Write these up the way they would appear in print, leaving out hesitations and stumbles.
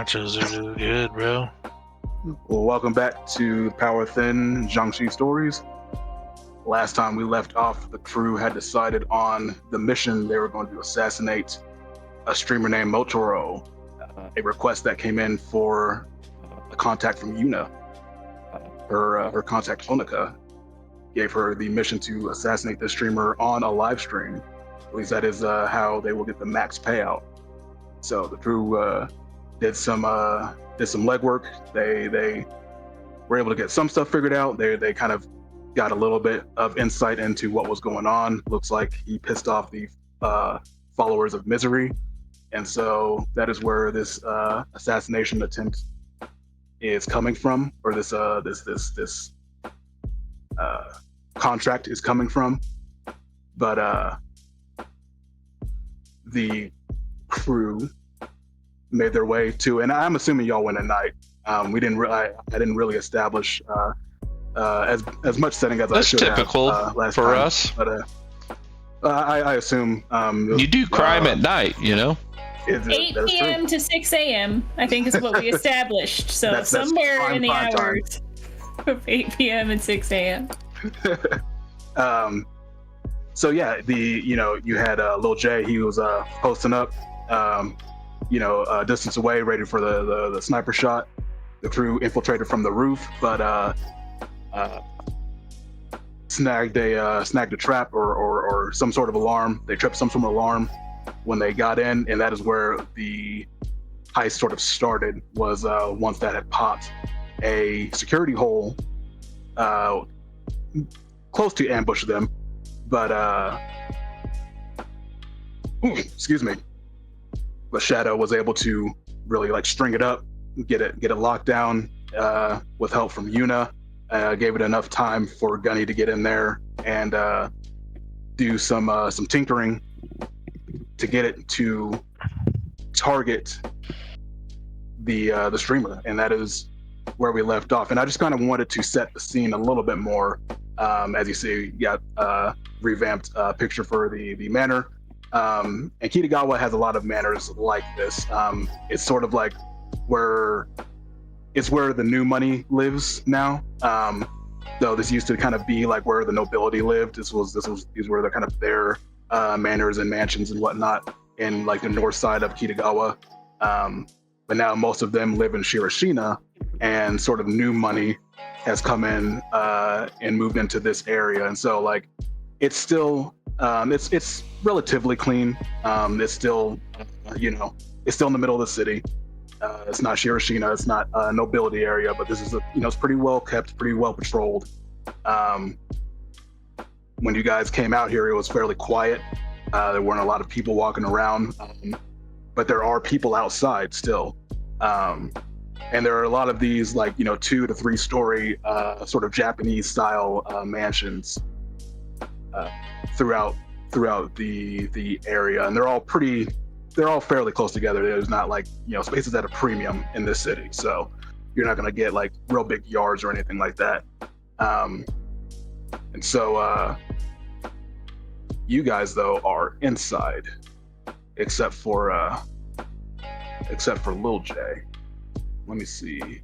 nachos are just good, bro. Well, welcome back to Power Thin Xiangxi Stories. Last time we left off, the crew had decided on the mission. They were going to assassinate a streamer named Motoro, a request that came in for a contact from Yuna. Her contact, Honika, gave her the mission to assassinate the streamer on a live stream. At least that is how they will get the max payout. So the crew did some legwork. They were able to get some stuff figured out. They kind of got a little bit of insight into what was going on. Looks like he pissed off the followers of Misery, and so that is where this assassination attempt is coming from, or this contract is coming from. But the crew made their way to, and I'm assuming y'all went at night. I didn't really establish as much setting as That's I should typical have last for time. us. But I assume you do crime at night, you know. 8 p.m. to 6 a.m. I think is what we established. So that's somewhere in the prime hours of 8 p.m. and 6 a.m. So yeah, you had Lil J. He was posting up, distance away, ready for the sniper shot. The crew infiltrated from the roof, but snagged a trap or some sort of alarm. They tripped some sort of alarm when they got in, and that is where the heist sort of started. Was once that had popped, a security hole close to ambush them, but excuse me. But Shadow was able to really string it up, get it locked down with help from Yuna. Gave it enough time for Gunny to get in there and do some tinkering to get it to target the streamer, and that is where we left off. And I just kind of wanted to set the scene a little bit more. As you see, you got revamped picture for the manor. And Kitagawa has a lot of manors like this. It's sort of like where the new money lives now. Though this used to kind of be like where the nobility lived. These were the kind of their manors and mansions and whatnot in like the north side of Kitagawa. But now most of them live in Shirashina, and sort of new money has come in and moved into this area. And so it's still it's relatively clean. It's still it's still in the middle of the city. It's not Shirashina, it's not a nobility area, but this is it's pretty well kept, pretty well patrolled. When you guys came out here, it was fairly quiet. There weren't a lot of people walking around, but there are people outside still. And there are a lot of these 2 to 3 story sort of Japanese style mansions throughout the area, and they're all fairly close together. There's not spaces at a premium in this city, so you're not gonna get real big yards or anything like that. And so you guys though are inside, except for Lil J. Let me see.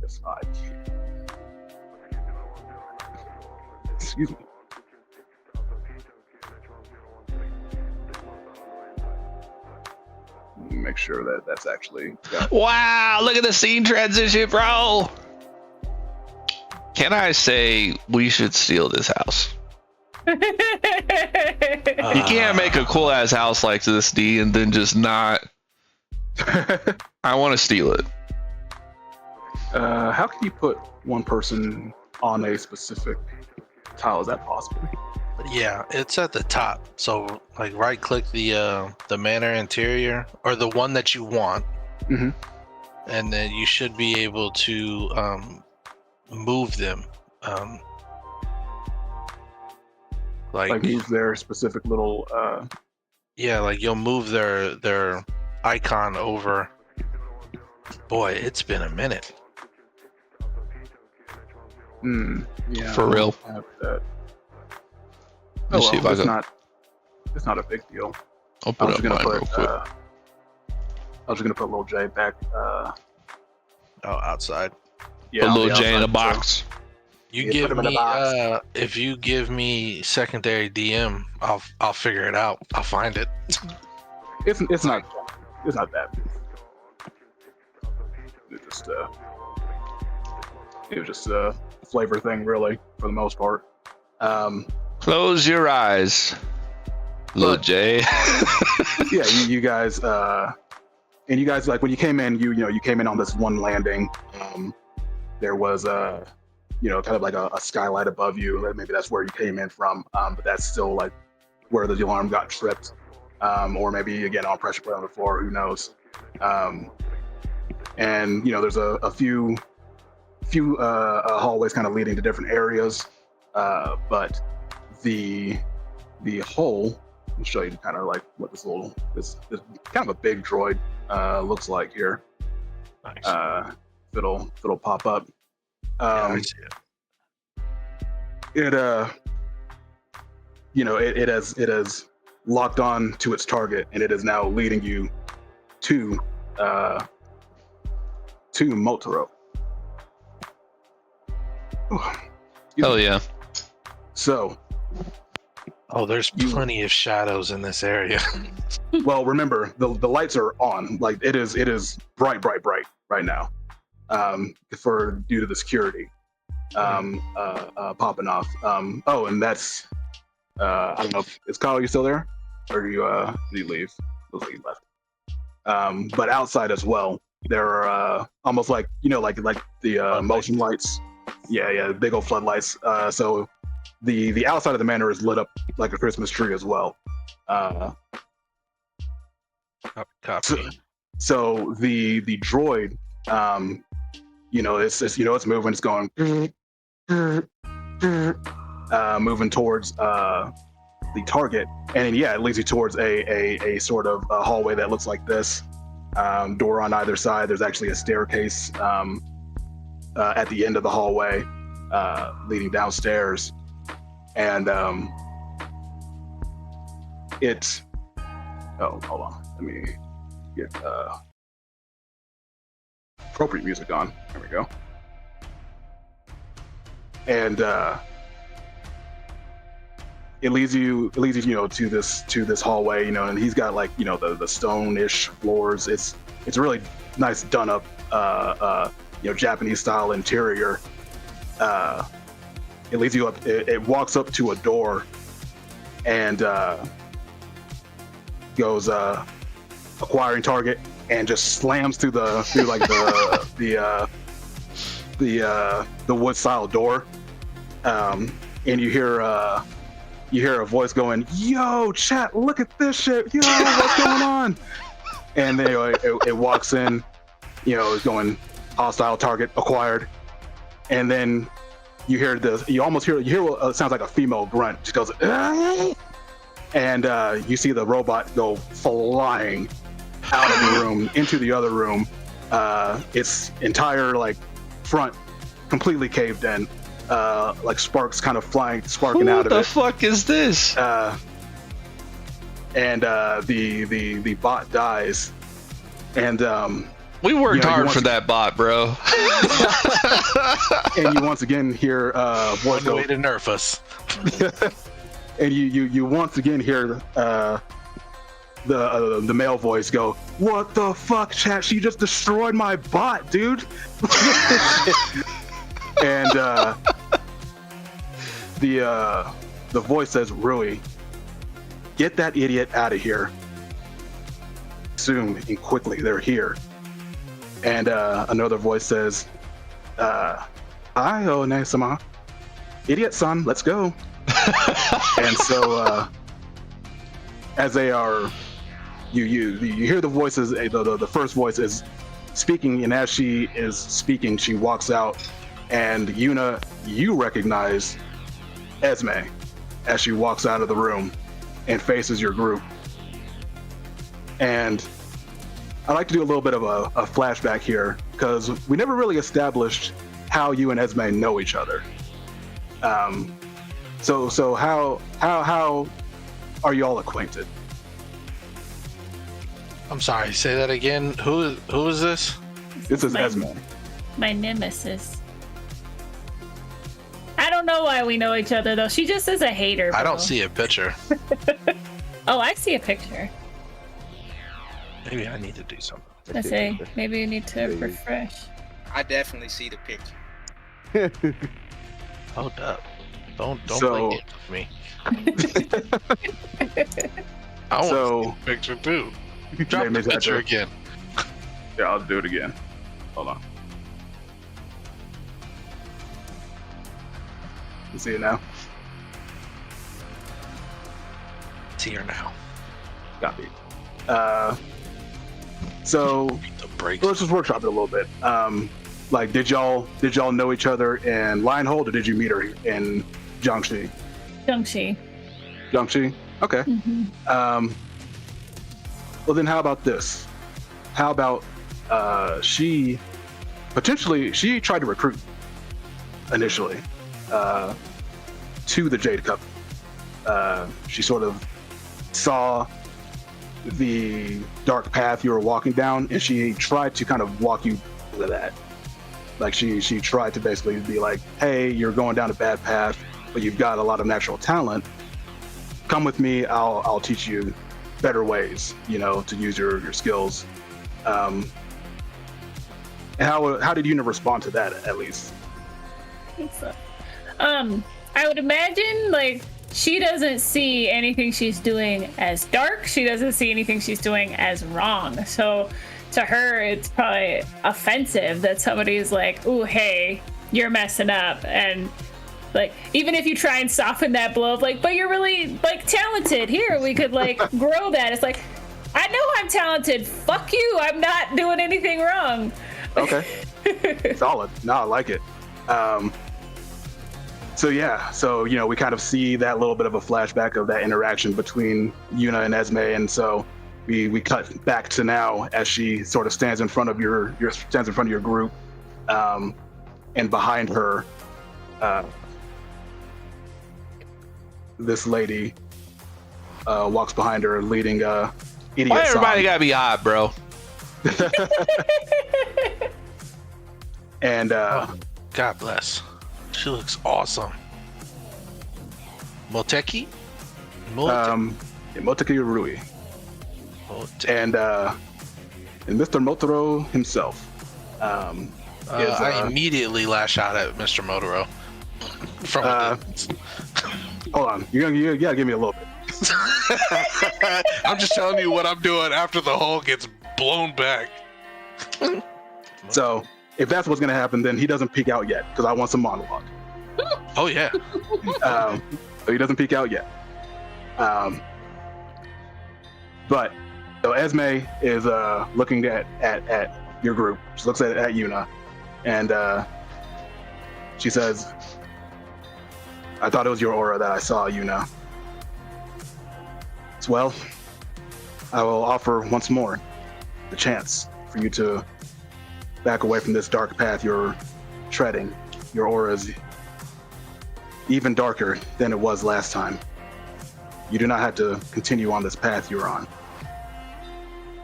Yes, I can. Excuse me. Make sure that that's actually Wow, look at the scene transition, bro. Can I say we should steal this house? You can't make a cool ass house like this, D, and then just not. I want to steal it. How can you put one person on a specific tile? Is that possible? Yeah, it's at the top. So right click the manor interior, or the one that you want, and then you should be able to move them. Move their specific little yeah, you'll move their icon over. Boy, it's been a minute. Yeah, For real. It's not a big deal. I'll put I'm up just gonna mine real quick. I was just gonna put little J back. outside. Yeah, Put on little the J in a outside, box. You Yeah, put give him in a me box. if you give me secondary DM, I'll figure it out. I'll find it. It's not that. It was just a flavor thing, really, for the most part. Close your eyes, little But- J. Yeah, you guys, and you guys, like when you came in, you came in on this one landing. There was kind of like a skylight above you. Maybe that's where you came in from, but that's still like where the alarm got tripped, or maybe again on pressure plate on the floor. Who knows? And there's a few hallways kind of leading to different areas, but the hole. I'll show you kind of like what this kind of a big droid looks like here. Nice. It'll pop up. I see it. It has locked on to its target, and it is now leading you to Motaro. Hell yeah. So, There's plenty of shadows in this area. well, remember the lights are on. Like it is bright right now, due to the security popping off. And that's I don't know is Kyle, you still there, or did you leave? Looks like you left. But outside as well, there are almost like the motion lights. Yeah, big old floodlights. So the outside of the manor is lit up like a Christmas tree as well. Copy. So the droid, it's moving, it's going, moving towards the target, and it leads you towards a sort of a hallway that looks like this. Door on either side. There's actually a staircase at the end of the hallway leading downstairs, and it's. Oh, hold on. Let me get appropriate music on. There we go. And it leads you to this hallway, and he's got like the stone-ish floors. It's really nice, done up Japanese style interior. It leads you up. It walks up to a door, and goes acquiring target, and just slams through the wood style door, and you hear a voice going, "Yo, chat, look at this shit! Yo, what's going on?" And then it walks in, it's going hostile target acquired, and then you hear what sounds like a female grunt. She goes, "Ah!" And you see the robot go flying out of the room into the other room. Its entire front completely caved in, like sparks kind of sparking out of it. What the fuck is this? And the bot dies, and we worked hard for that bot, bro. and you once again hear voice One way to nerf us. And you once again hear the male voice go, "What the fuck, chat? She just destroyed my bot, dude." And the voice says, "Rui, get that idiot out of here soon and quickly. They're here." And another voice says, "Hi, One-sama. Idiot son, let's go." And so as they are, you hear the voices. The first voice is speaking, and as she is speaking, she walks out, and Yuna, you recognize Esme as she walks out of the room and faces your group. And I'd like to do a little bit of a flashback here, because we never really established how you and Esme know each other. So how are you all acquainted? I'm sorry. Say that again. Who is this? This is Esme. My nemesis. I don't know why we know each other though. She just is a hater. I don't see a picture. Oh, I see a picture. Maybe I need to do something. I say maybe you need to refresh. I definitely see the picture. Hold up. Don't So- play games with me. I want to see the picture too. Drop Name the is picture Edgar. again. Yeah, I'll do it again. Hold on. You see it now? It's here now. Copy. So The brakes. let's just workshop it a little bit. Like, did y'all know each other in Lionhold, or did you meet her in Xiangxi? Xiangxi. Xiangxi? Okay. Well, then how about this? How about she tried to recruit initially to the Jade Cup. She sort of saw the dark path you were walking down, and she tried to kind of walk you to that. Like she tried to basically be like, hey, you're going down a bad path, but you've got a lot of natural talent. Come with me, I'll teach you better ways, to use your skills. And how did Una respond to that, at least? I would imagine like she doesn't see anything she's doing as dark. She doesn't see anything she's doing as wrong. So to her, it's probably offensive that somebody's like, "Ooh, hey, you're messing up," and like even if you try and soften that blow of like, "But you're really like talented. Here, we could like grow that." It's like, I know I'm talented. Fuck you. I'm not doing anything wrong. Okay. Solid. No, I like it. So we kind of see that little bit of a flashback of that interaction between Una and Esme, and so we cut back to now as she sort of stands in front of your group, and behind her, this lady walks behind her, leading idiot. Why everybody song. gotta be hot, bro? And God bless. She looks awesome. Moteki? Moteki Rui. And Mr. Motoro himself. I immediately lash out at Mr. Motoro. From a distance. Hold on, you gotta give me a little bit. I'm just telling you what I'm doing after the hole gets blown back. So if that's what's gonna happen, then he doesn't peek out yet, because I want some monologue. Oh yeah. So he doesn't peek out yet. But so Esme is looking at your group. She looks at Una, and she says, "I thought it was your aura that I saw, Una. Well, I will offer once more the chance for you to back away from this dark path you're treading. Your aura is even darker than it was last time. You do not have to continue on this path you're on.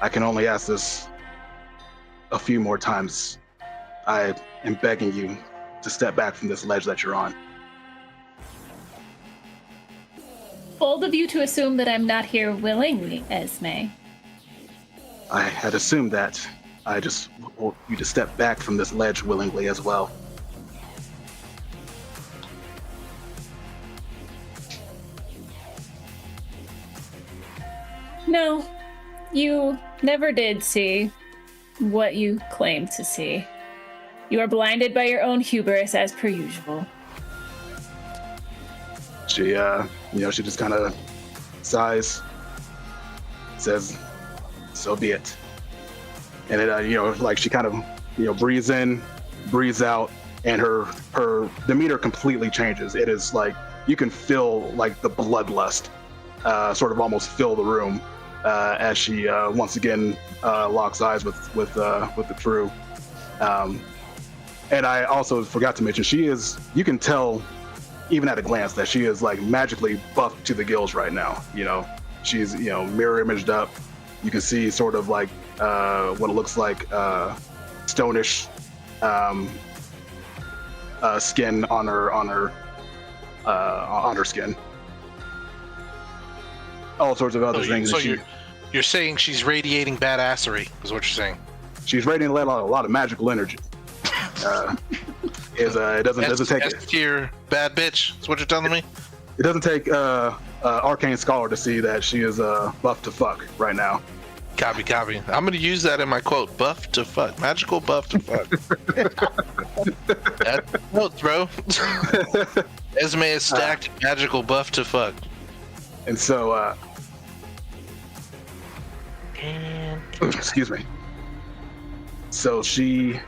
I can only ask this a few more times. I am begging you to step back from this ledge that you're on." Bold of you to assume that I'm not here willingly, Esme. I had assumed that. I just want you to step back from this ledge willingly as well. No, you never did see what you claimed to see. You are blinded by your own hubris as per usual. She, she just kind of sighs, says, "So be it." And it, like she kind of, breathes in, breathes out, and her demeanor completely changes. It is like you can feel like the bloodlust, sort of almost fill the room, as she once again locks eyes with the crew. And I also forgot to mention, you can tell even at a glance that she is like magically buffed to the gills right now. She's mirror imaged up, You can see sort of like what it looks like stonish skin on her skin. All sorts of other things. So you're saying she's radiating badassery, is what you're saying? She's radiating a lot of magical energy. It doesn't take S-tier bad bitch. Is what you're telling me? It doesn't take arcane scholar to see that she is buff to fuck right now. Copy. I'm gonna use that in my quote. Buff to fuck. Magical buff to fuck. That's notes, bro. Esme is stacked magical buff to fuck. And so, excuse me. So as she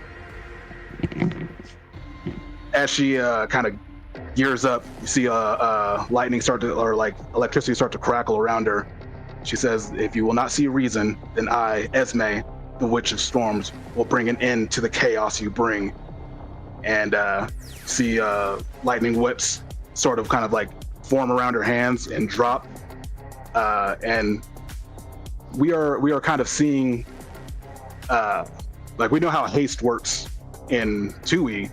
kind of gears up, you see lightning or electricity start to crackle around her. She says, "If you will not see reason, then I, Esme, the Witch of Storms, will bring an end to the chaos you bring." And see lightning whips sort of kind of like form around her hands and drop. And we are kind of seeing, like we know how haste works in 2E.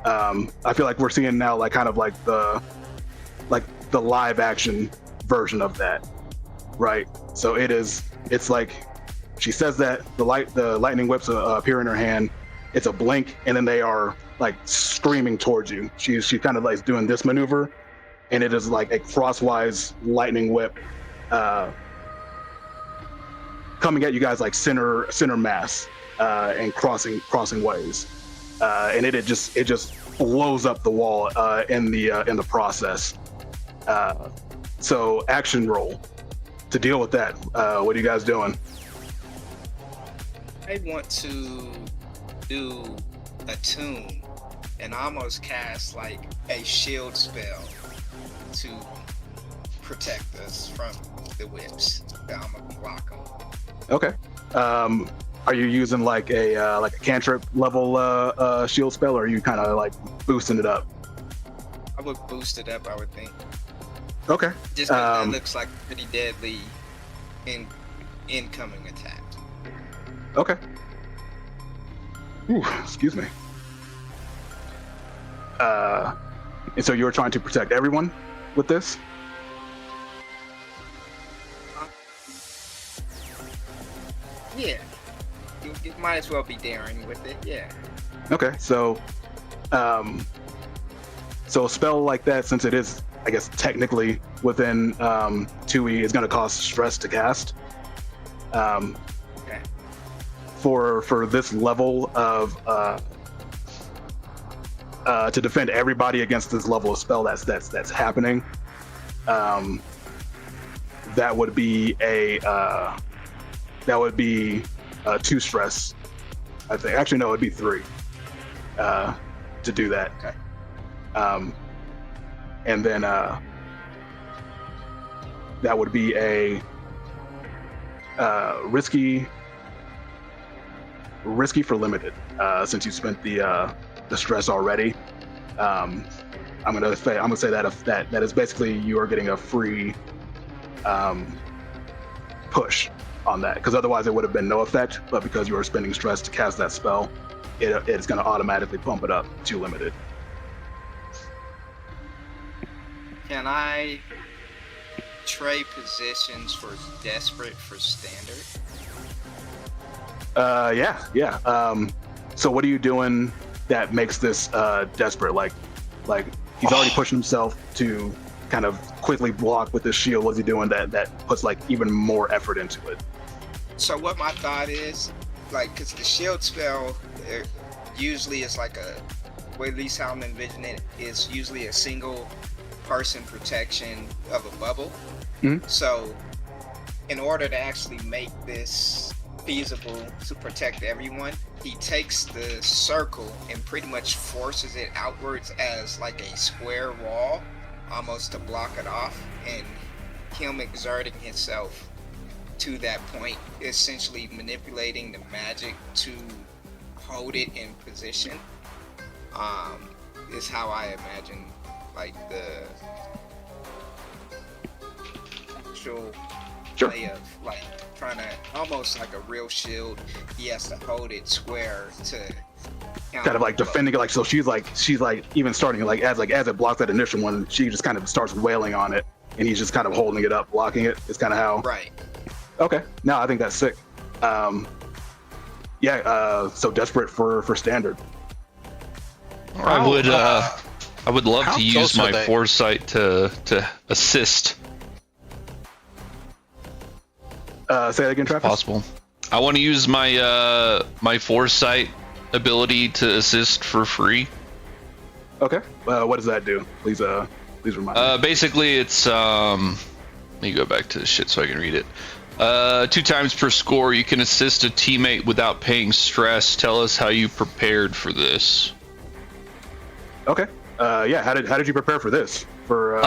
I feel like we're seeing now like kind of like the live action version of that. Right. So it's like she says that the lightning whips appear in her hand. It's a blink, and then they are like screaming towards you. She kind of like doing this maneuver, and it is like a crosswise lightning whip coming at you guys like center mass and crossing ways, and it just blows up the wall in the process. So action roll. To deal with that, what are you guys doing? I want to do a tune and almost cast like a shield spell to protect us from the whips that I'm gonna block them. Okay. Are you using like a cantrip level shield spell, or are you kind of like boosting it up? I would boost it up, I would think. Okay. Just because that looks like pretty deadly incoming attack. Okay. Ooh, excuse me. And so you're trying to protect everyone with this? Yeah. You might as well be daring with it, yeah. Okay, so a spell like that, since it is, I guess, technically within 2E, is going to cost stress to cast. Okay. For this level of to defend everybody against this level of spell that's happening, that would be 2 stress. I think. Actually, no, it'd be 3 to do that. Okay. And then that would be a risky for limited, since you spent the stress already. I'm gonna say that is basically you are getting a free push on that, because otherwise it would have been no effect, but because you are spending stress to cast that spell, it's going to automatically bump it up to limited. Can I trade positions for desperate for standard? Yeah. So what are you doing that makes this desperate? Like he's already pushing himself to kind of quickly block with this shield. What's he doing that puts like even more effort into it? So what my thought is, like, because the shield spell usually is like well, at least how I'm envisioning it, is usually a single person protection of a bubble. Mm-hmm. So in order to actually make this feasible to protect everyone, he takes the circle and pretty much forces it outwards as like a square wall, almost to block it off, and him exerting himself to that point, essentially manipulating the magic to hold it in position, is how I imagine like the actual Sure. way of like trying to almost like a real shield. He has to hold it square to kind of like defending it, like so she's like even starting like as it blocks that initial one, she just kind of starts wailing on it, and he's just kind of holding it up, blocking it. It's kind of how. Right. Okay, no, I think that's sick. So desperate for standard. I would love how to use close are my they? foresight to assist. Say that again, Travis. Possible. I want to use my my foresight ability to assist for free. Okay. What does that do? Please remind me. Basically, it's let me go back to the shit so I can read it. 2 times per score, you can assist a teammate without paying stress. Tell us how you prepared for this. Okay. Yeah. How did you prepare for this? For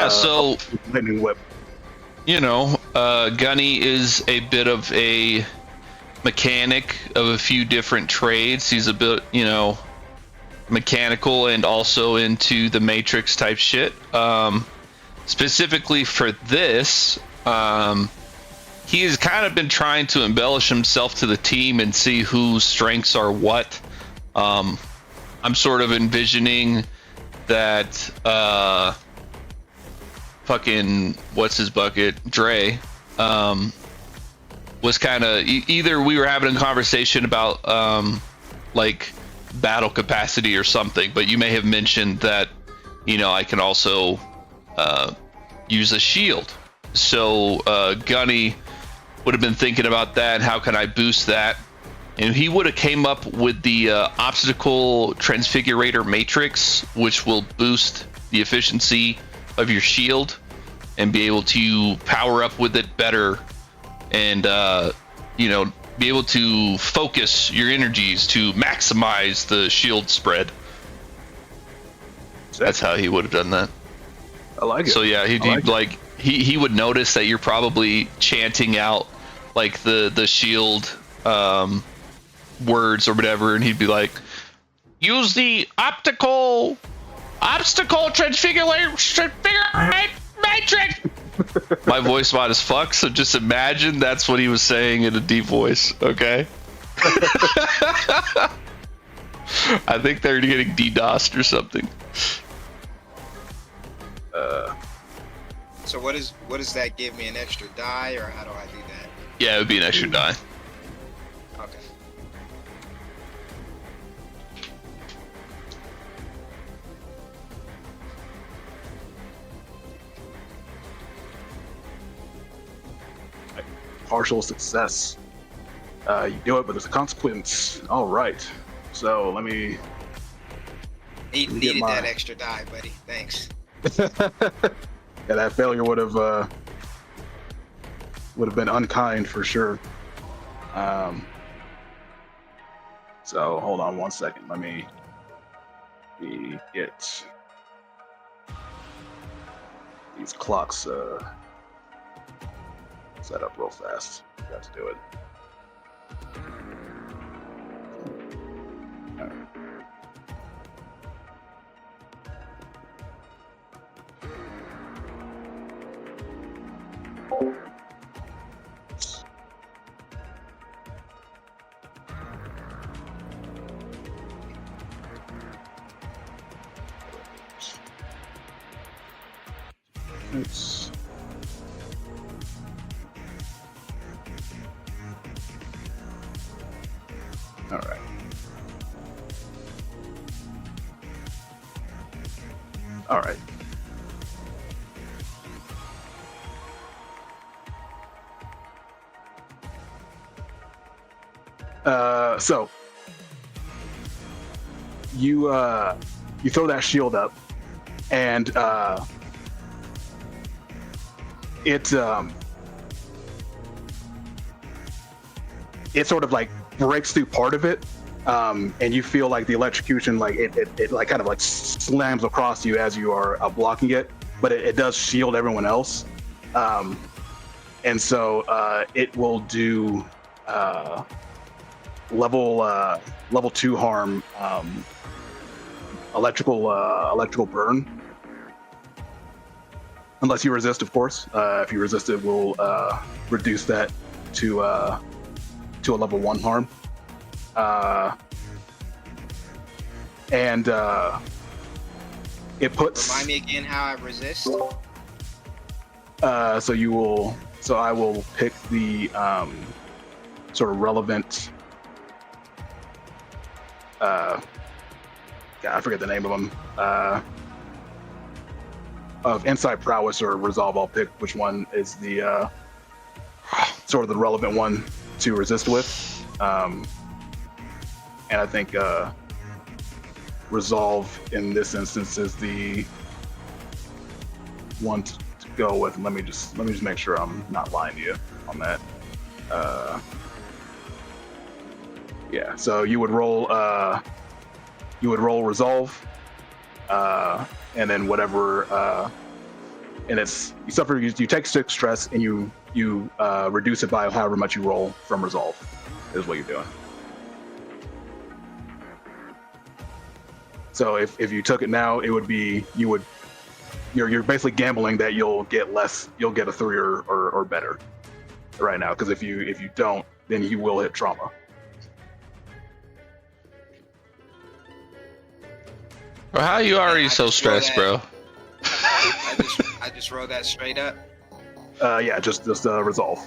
so lightning whip. you know, Gunny is a bit of a mechanic of a few different trades. He's a bit, mechanical and also into the Matrix type shit. Specifically for this, he has kind of been trying to embellish himself to the team and see whose strengths are what. I'm sort of envisioning that fucking what's his bucket, Dre, was kind of either we were having a conversation about like battle capacity or something, but you may have mentioned that I can also use a shield. So Gunny would have been thinking about that. How can I boost that? And he would have came up with the obstacle transfigurator matrix, which will boost the efficiency of your shield and be able to power up with it better and be able to focus your energies to maximize the shield spread. That's how he would have done that. I like it. So yeah, he would notice that you're probably chanting out like the shield words or whatever, and he'd be like, use the obstacle transfigurator matrix. My voice wide as fuck, so just imagine that's what he was saying in a deep voice, okay? I think they're getting DDoSed or something. So what does that give me? An extra die, or how do I do that? Yeah, it would be an extra die. Okay. Partial success. You do it, but there's a consequence. All right. So let me. Needed that extra die, buddy. Thanks. Yeah, that failure would have been unkind for sure. So hold on 1 second. Let me get these clocks set up real fast. Got to do it. All right. Oops. All right. All right. So you throw that shield up, and it sort of like breaks through part of it, and you feel like the electrocution, like it like kind of like slams across you as you are blocking it, but it does shield everyone else, and so it will do level 2 harm, electrical burn. unless you resist, of course. If you resist it, we'll reduce that to a level 1 harm. And it puts. Remind me again how I resist. So I will pick the sort of relevant. God, I forget the name of them. Of Insight Prowess or Resolve, I'll pick which one is the sort of the relevant one to resist with. And I think Resolve in this instance is the one to go with. Let me just make sure I'm not lying to you on that. Yeah, so you would roll Resolve, and then whatever, and it's you take 6 stress and you reduce it by however much you roll from Resolve, is what you're doing. So if you took it now, it would be you're basically gambling that you'll get a 3 or better right now, because if you don't, then you will hit trauma. Bro, how are you already so stressed, bro? I just roll that straight up. Yeah, just Resolve.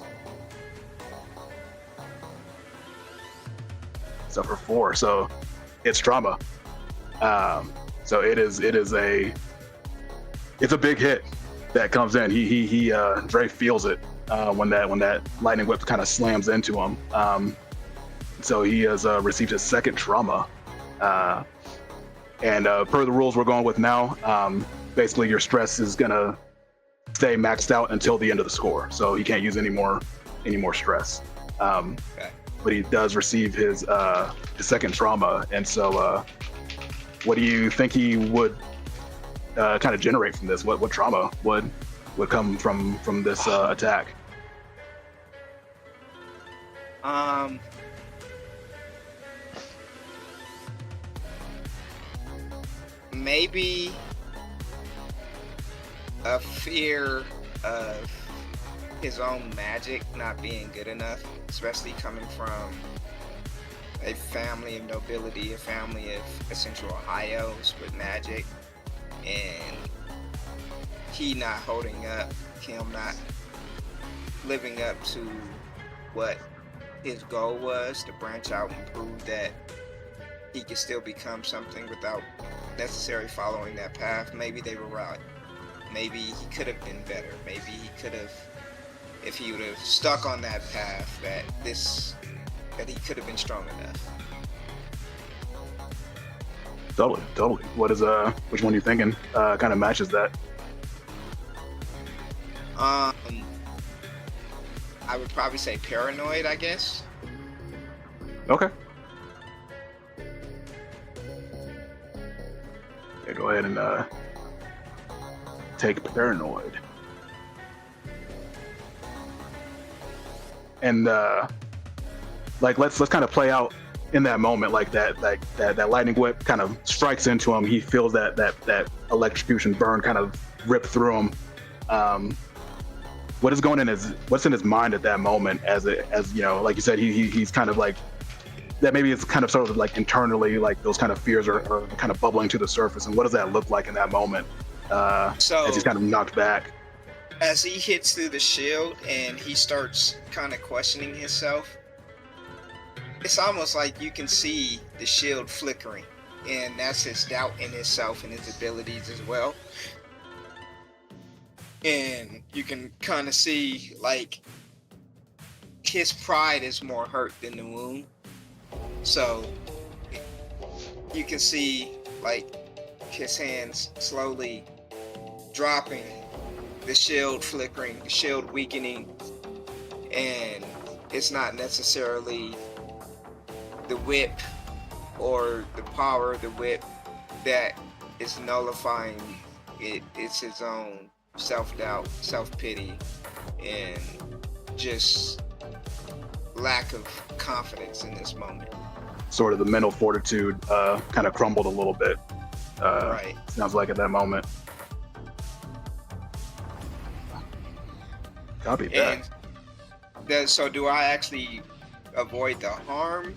So for 4, so it's trauma. So it's a big hit that comes in. Dre feels it when that lightning whip kind of slams into him. So he has received his 2nd trauma. And per the rules we're going with now, basically your stress is gonna stay maxed out until the end of the score. So he can't use any more stress. Okay. But he does receive his 2nd trauma, and so what do you think he would kind of generate from this? What trauma would come from this attack? Maybe a fear of his own magic not being good enough, especially coming from a family of nobility, a family of essential Ohio's with magic, and he not holding up, him not living up to what his goal was, to branch out and prove that he could still become something without necessarily following that path. Maybe they were right. Maybe he could have been better. Maybe he could have, if he would have stuck on that path, that he could have been strong enough. Totally. Which one are you thinking kind of matches that? I would probably say paranoid, I guess. Okay. Yeah, go ahead and take paranoid. And let's kind of play out in that moment, like that lightning whip kind of strikes into him. He feels that electrocution burn kind of rip through him. What's in his mind at that moment, as you know, like you said, he's kind of like that. Maybe it's kind of sort of like internally, like those kind of fears are kind of bubbling to the surface. And what does that look like in that moment as he's kind of knocked back? As he hits through the shield and he starts kind of questioning himself, it's almost like you can see the shield flickering, and that's his doubt in himself and his abilities as well. And you can kind of see, like, his pride is more hurt than the wound. So you can see, like, his hands slowly dropping, the shield flickering, the shield weakening, and it's not necessarily the whip or the power of the whip that is nullifying it. It's his own self-doubt, self-pity, and just lack of confidence in this moment. Sort of the mental fortitude kind of crumbled a little bit. Right. Sounds like at that moment. Copy that. And so do I actually avoid the harm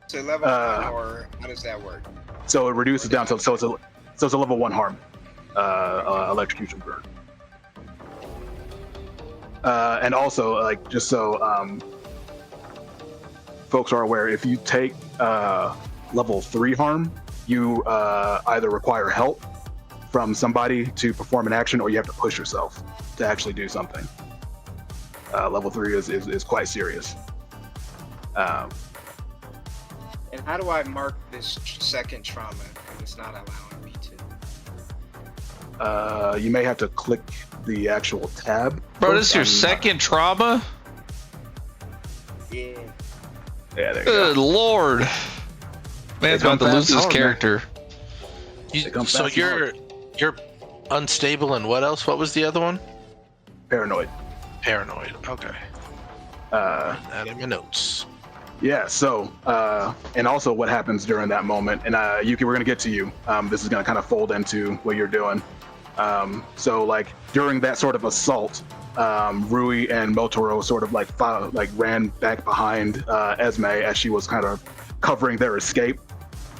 to level 1, or how does that work? So it reduces down to, so it's a level 1 harm, electrocution burn. And also, like, just so folks are aware, if you take level 3 harm, you either require help from somebody to perform an action, or you have to push yourself to actually do something. Level 3 is quite serious. And how do I mark this second trauma? It's not allowing me to. You may have to click the actual tab. Bro, this is your second trauma? Yeah. Yeah, there you Good go. lord. Man's about to lose his character. So you're unstable and what else? What was the other one? Paranoid. Paranoid. Okay. Add in my notes. Yeah, so, and also what happens during that moment, and Yuki, we're going to get to you. This is going to kind of fold into what you're doing. So, like, during that sort of assault, Rui and Motoro sort of like ran back behind Esme as she was kind of covering their escape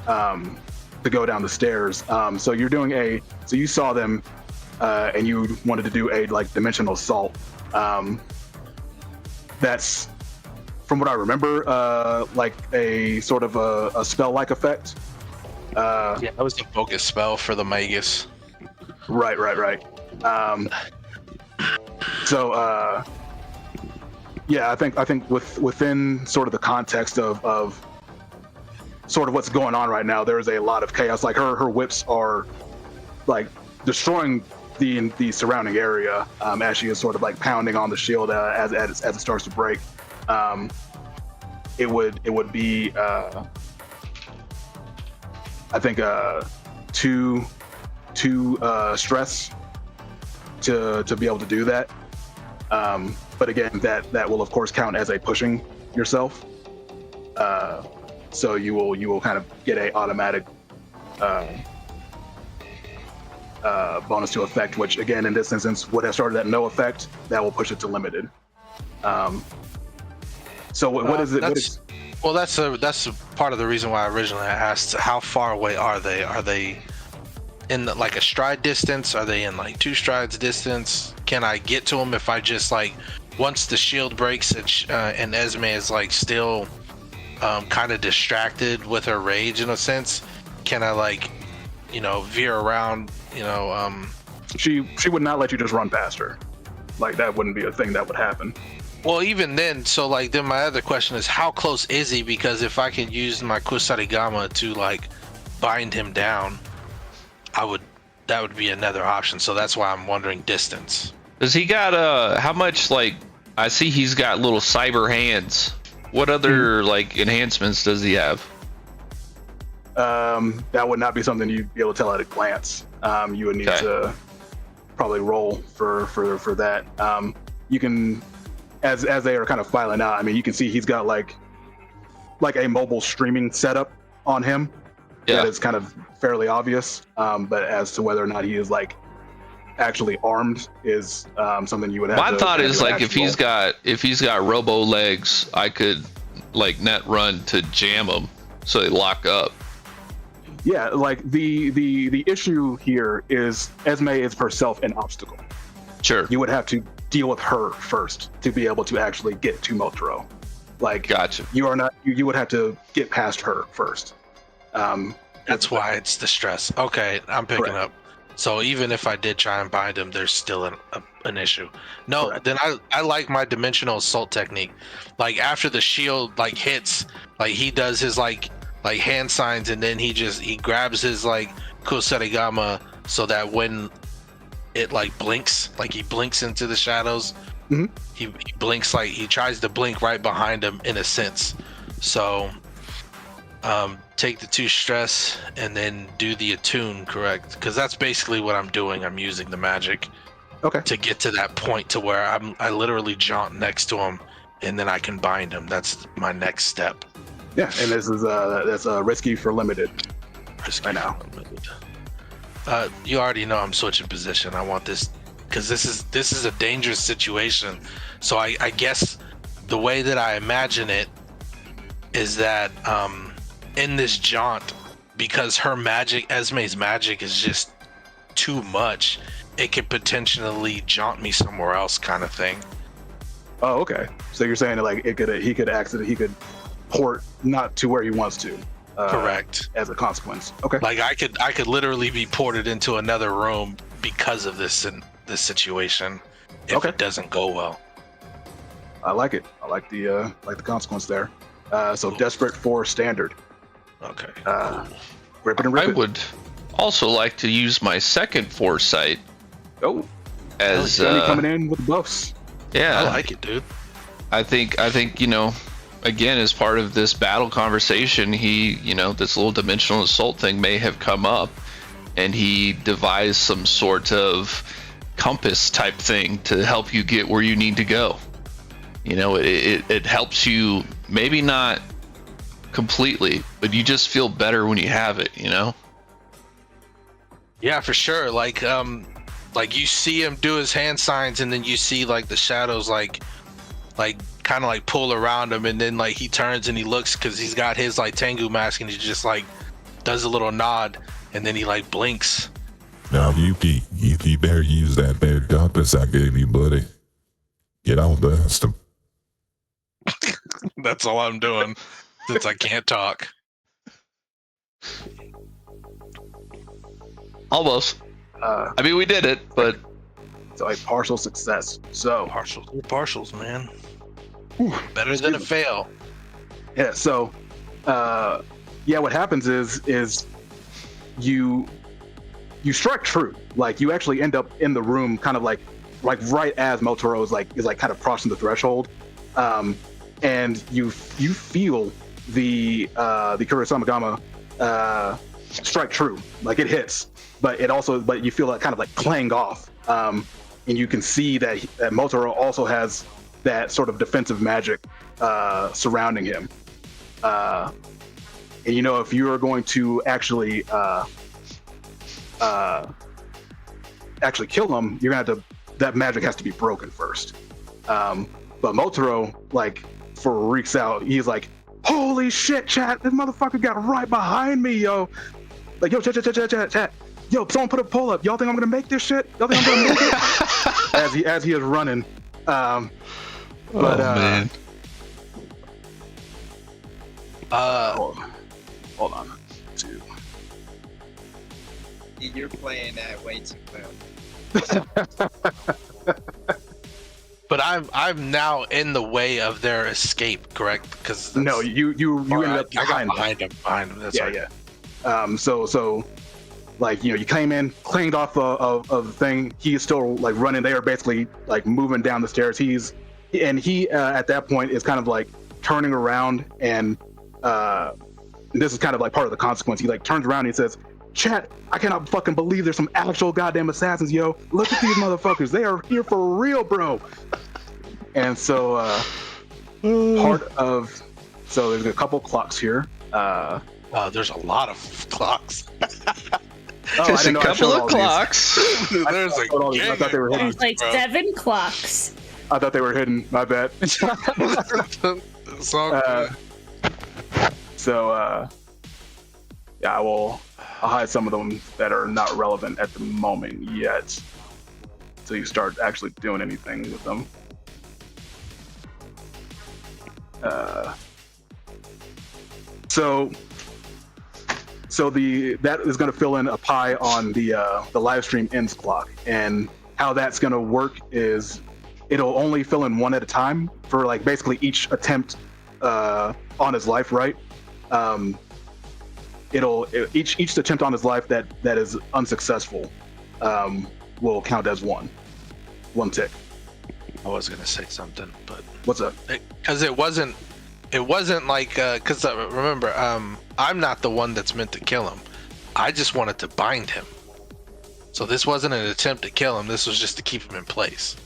to go down the stairs. So you're doing so you saw them and you wanted to do a like dimensional assault. That's, from what I remember, like a sort of a spell-like effect. Yeah, that was the focus spell for the Magus. Right. So, yeah, I think within sort of the context of sort of what's going on right now, there is a lot of chaos. Like her whips are like destroying the surrounding area as she is sort of like pounding on the shield as it starts to break. It would be I think two stress to be able to do that. But again, that will of course count as a pushing yourself. So you will kind of get a automatic bonus to effect, which again in this instance would have started at no effect. That will push it to limited. So what is it? Well, that's a part of the reason why I originally asked how far away are they? Are they in like a stride distance? Are they in like 2 strides distance? Can I get to them if I just like once the shield breaks and Esme is like still kind of distracted with her rage in a sense? Can I like veer around? She would not let you just run past her. Like that wouldn't be a thing that would happen. Well, even then, so like then my other question is how close is he? Because if I can use my Kusarigama to like bind him down, that would be another option. So that's why I'm wondering distance. Does he got how much, like, I see he's got little cyber hands. What other like enhancements does he have? That would not be something you'd be able to tell at a glance. You would need to probably roll for that. You can, as they are kind of filing out, I mean, you can see he's got like a mobile streaming setup on him. Yeah. That is kind of fairly obvious. But as to whether or not he is like actually armed is something you would have. My thought is like if he's got robo legs, I could like net run to jam them so they lock up. Yeah, like the issue here is Esme is herself an obstacle. Sure. You would have to deal with her first to be able to actually get to Motoro. Like, gotcha. You are not. You would have to get past her first. That's why it's the stress. Okay, I'm picking up. So even if I did try and bind him, there's still an issue. No, correct. Then I like my dimensional assault technique. Like after the shield like hits, like he does his like hand signs, and then he grabs his like Kusarigama so that when it like blinks, like he blinks into the shadows. Mm-hmm. He blinks like he tries to blink right behind him in a sense. So take the 2 stress and then do the attune, correct? Because that's basically what I'm doing. I'm using the magic to get to that point to where I literally jaunt next to him and then I can bind him. That's my next step. Yeah, and this is that's risky for limited. Risky right now. You already know I'm switching position. I want this because this is a dangerous situation. So I guess the way that I imagine it is that in this jaunt, because her magic, Esme's magic, is just too much, it could potentially jaunt me somewhere else, kind of thing. Oh, okay. So you're saying that like he could port not to where he wants to. Correct. As a consequence. Okay. Like I could literally be ported into another room because of this situation if it doesn't go well. I like it. I like the consequence there. So desperate for standard. Okay. Rip it and rip I it. would also like to use my second foresight. Oh, as coming in with the buffs. Yeah, I like it, dude. I think again, as part of this battle conversation, this little dimensional assault thing may have come up, and he devised some sort of compass type thing to help you get where you need to go. It helps you, maybe not completely, but you just feel better when you have it. Yeah, for sure. Like you see him do his hand signs, and then you see like the shadows like kind of like pull around him, and then like he turns and he looks because he's got his like Tengu mask, and he just like does a little nod, and then he like blinks. Now you better use that there compass I gave you, buddy. Get on dust him. That's all I'm doing since I can't talk. Almost. I mean, we did it, but So a partial success. So Partials, man. Better than a fail. yeah. So what happens is you strike true. Like you actually end up in the room, kind of like right as Motaro is kind of crossing the threshold, and you feel the Kurisamagama strike true. Like it hits, but you feel it kind of like clang off, and you can see that Motaro also has that sort of defensive magic surrounding him. And if you are going to actually kill him, you're gonna have to. That magic has to be broken first. But Motaro freaks out. He's like, "Holy shit, chat! This motherfucker got right behind me, yo! Like, yo, chat! Yo, someone put a poll up. Y'all think I'm gonna make this shit? Y'all think I'm gonna make it?" as he is running. Man. Hold on. You're playing that way too well. But I'm now in the way of their escape, correct? Because no, you ended up behind him. That's right. Yeah. So you came in, clanged off of the thing. He's still like running. They are basically like moving down the stairs. He at that point is kind of like turning around, and this is kind of like part of the consequence. He like turns around and he says, "Chat, I cannot fucking believe there's some actual goddamn assassins, yo. Look at these motherfuckers. They are here for real, bro." And so so there's a couple clocks here. There's a lot of clocks. Just a couple of clocks. There's I thought they were hidden. There's like 7 clocks. I thought they were hidden. My bad. It's all good. I'll hide some of them that are not relevant at the moment yet, so you start actually doing anything with them. That is going to fill in a pie on the live stream ends clock, and how that's going to work is it'll only fill in one at a time for like basically each attempt on his life, right? Each attempt on his life that is unsuccessful will count as one tick. I was gonna say something, but what's up? Because it wasn't like because remember, I'm not the one that's meant to kill him. I just wanted to bind him. So this wasn't an attempt to kill him. This was just to keep him in place.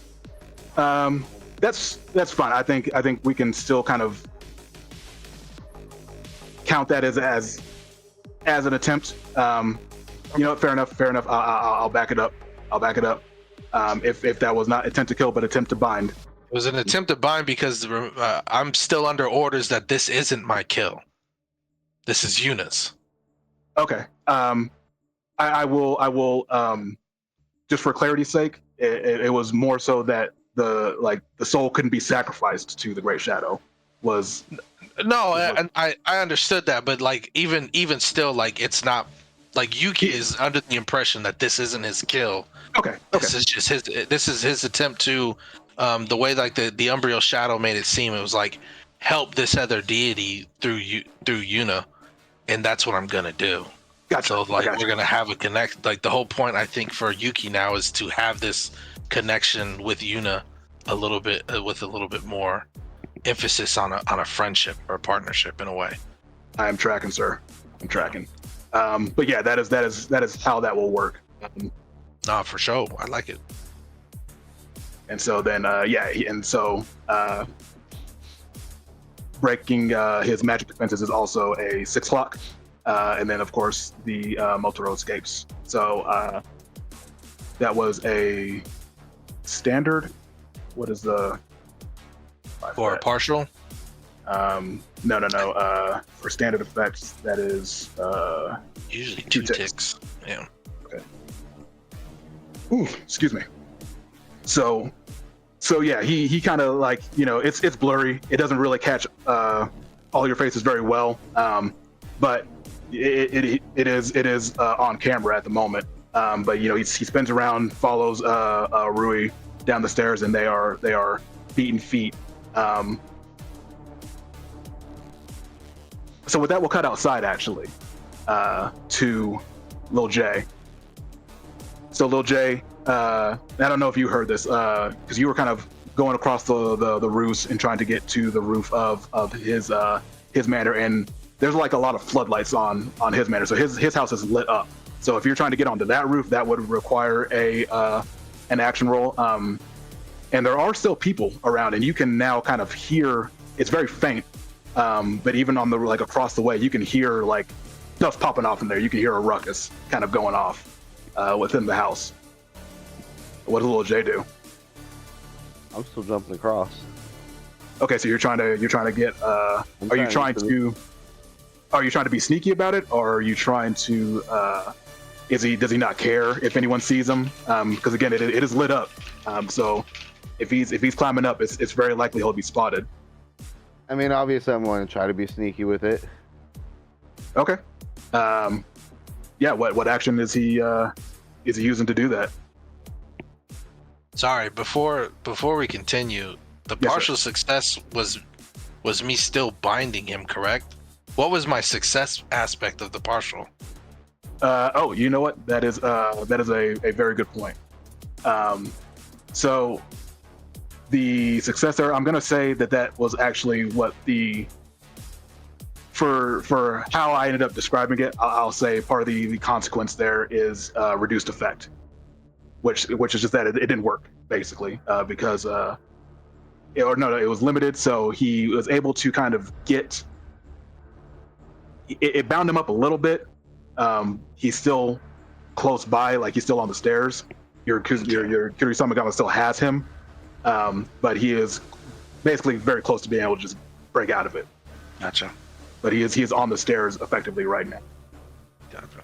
That's fine. I think we can still kind of count that as an attempt. Fair enough. I'll back it up. If that was not attempt to kill but attempt to bind. It was an attempt to bind because I'm still under orders that this isn't my kill. This is Yuna's. Okay. I will just for clarity's sake, it was more so that the soul couldn't be sacrificed to the Great Shadow. I understood that, but like even still, like it's not like Yuki is under the impression that this isn't his kill. Okay. This is just his attempt to the way like the Umbriel Shadow made it seem, it was like help this other deity through Yuna, and that's what I'm gonna do. Gotcha. So like we're gonna have a connect. Like the whole point I think for Yuki now is to have this connection with Yuna a little bit with a little bit more emphasis on a friendship or a partnership in a way. I am tracking, sir. I'm tracking. But yeah, that is how that will work. Nah, for sure. I like it. And so then breaking his magic defenses is also a 6 o'clock. And then of course the Motaro escapes. So that was a standard. What is the for partial? No. For standard effects, that is usually 2 ticks. Yeah. Okay. Ooh, excuse me. So yeah, he kind of like, it's blurry. It doesn't really catch all your faces very well. But it is on camera at the moment. But he spins around, follows Rui down the stairs, and they are beaten feet. So with that, we'll cut outside actually to Lil J. So Lil J, I don't know if you heard this because you were kind of going across the roofs and trying to get to the roof of his manor, and there's like a lot of floodlights on his manor, so his house is lit up. So if you're trying to get onto that roof, that would require an action roll. And there are still people around, and you can now kind of hear. It's very faint, but even on the across the way, you can hear like stuff popping off in there. You can hear a ruckus kind of going off within the house. What does Lil J do? I'm still jumping across. Okay, so you're trying to get. Are you trying to be sneaky about it, or are you trying to? Does he not care if anyone sees him? Because again, it is lit up. So if he's climbing up, it's very likely he'll be spotted. I mean, obviously, I'm going to try to be sneaky with it. Okay. Yeah. What action is he using to do that? Sorry, before we continue, the partial success was me still binding him, correct? What was my success aspect of the partial? Oh, you know what? That is a very good point. So the success there, I'm gonna say that was actually what for how I ended up describing it. I'll say part of the consequence there is reduced effect, which is just that it didn't work basically because it was limited. So he was able to kind of get it bound him up a little bit. He's still close by, like he's still on the stairs. Your Kiri-sama still has him, but he is basically very close to being able to just break out of it. Gotcha. But he is on the stairs effectively right now. Gotcha.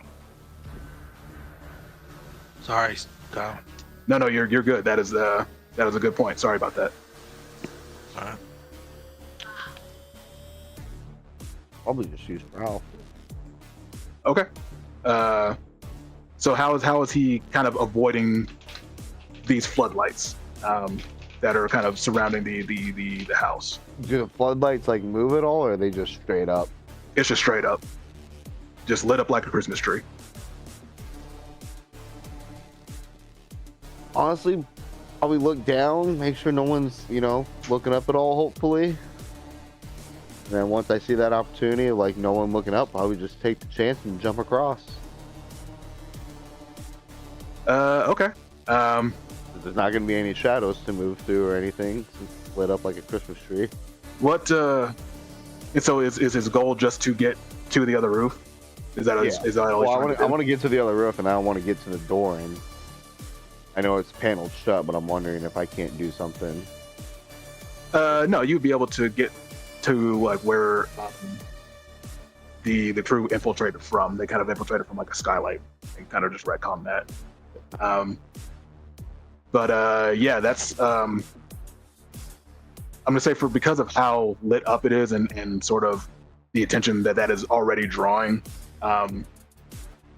Sorry, Kyle. No, you're good. That is a good point. Sorry about that. All right. Probably just use Ralph. Okay. So how is he kind of avoiding these floodlights that are kind of surrounding the house? Do the floodlights move at all, or are they just straight up? It's just straight up, just lit up like a Christmas tree. Honestly, probably look down, make sure no one's looking up at all. Hopefully. And then once I see that opportunity of no one looking up, I would just take the chance and jump across. Okay. There's not going to be any shadows to move through or anything. It's lit up like a Christmas tree. What? And so is his goal just to get to the other roof? Is that all? Well, I want to get to the other roof, and I don't want to get to the door I know it's paneled shut, but I'm wondering if I can't do something. No, you'd be able to get to like where the crew infiltrated from. They kind of infiltrated from like a skylight and kind of just retcon that. Yeah, that's I'm gonna say because of how lit up it is and sort of the attention that is already drawing,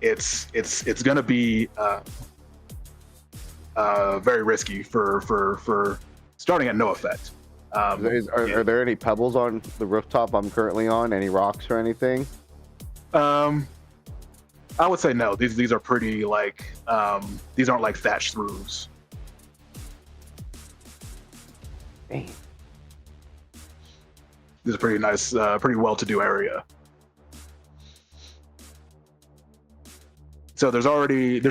it's gonna be very risky for starting at no effect. Are there any pebbles on the rooftop I'm currently on? Any rocks or anything? I would say no. These are pretty like these aren't like thatched roofs. Dang. This is a pretty nice, pretty well-to-do area. So there's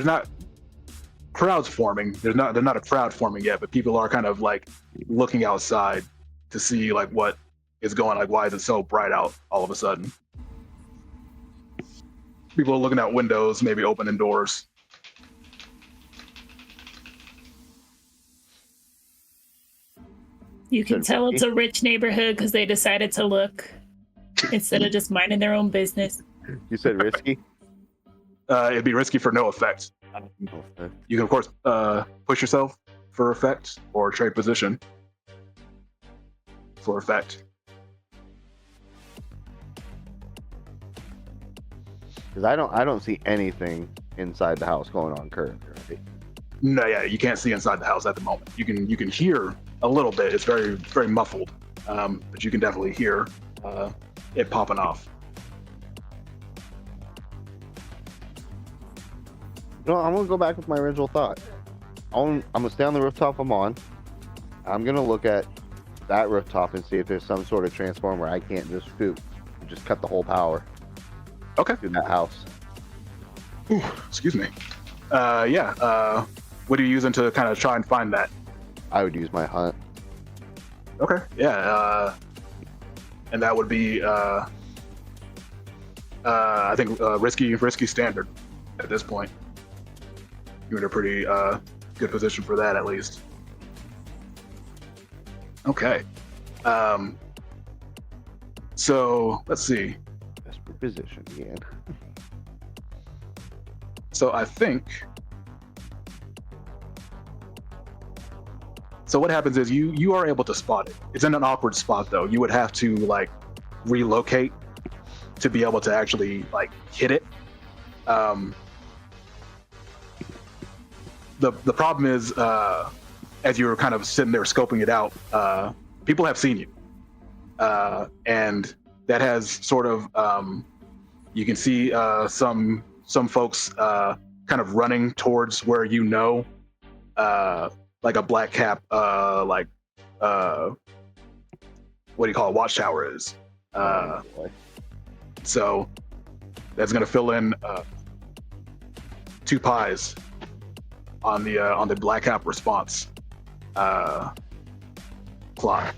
not crowds forming. They're not a crowd forming yet, but people are kind of like looking outside to see like what is going. Like, why is it so bright out all of a sudden? People are looking out windows, maybe opening doors. You can tell it's a rich neighborhood because they decided to look instead of just minding their own business. You said risky? It'd be risky for no effect. You can, of course, push yourself for effect or trade position for effect. Because I don't see anything inside the house going on currently. Right? No, yeah, you can't see inside the house at the moment. You can hear a little bit. It's very, very muffled, but you can definitely hear it popping off. No, I'm gonna go back with my original thought. I'm gonna stay on the rooftop I'm on. I'm gonna look at that rooftop and see if there's some sort of transformer I can't just scoop, just cut the whole power. Okay. To that house. Ooh, excuse me. Yeah. What are you using to kind of try and find that? I would use my hunt. Okay. Yeah. And that would be, I think, risky standard at this point. You're in a pretty good position for that, at least. Okay. So let's see. Desperate position again. So I think. So what happens is you are able to spot it. It's in an awkward spot though. You would have to like relocate to be able to actually like hit it. The problem is as you're kind of sitting there scoping it out, people have seen you, and that has sort of you can see some folks kind of running towards where like a black cap what do you call a watchtower is. So that's going to fill in 2 pies on the black cap response clock.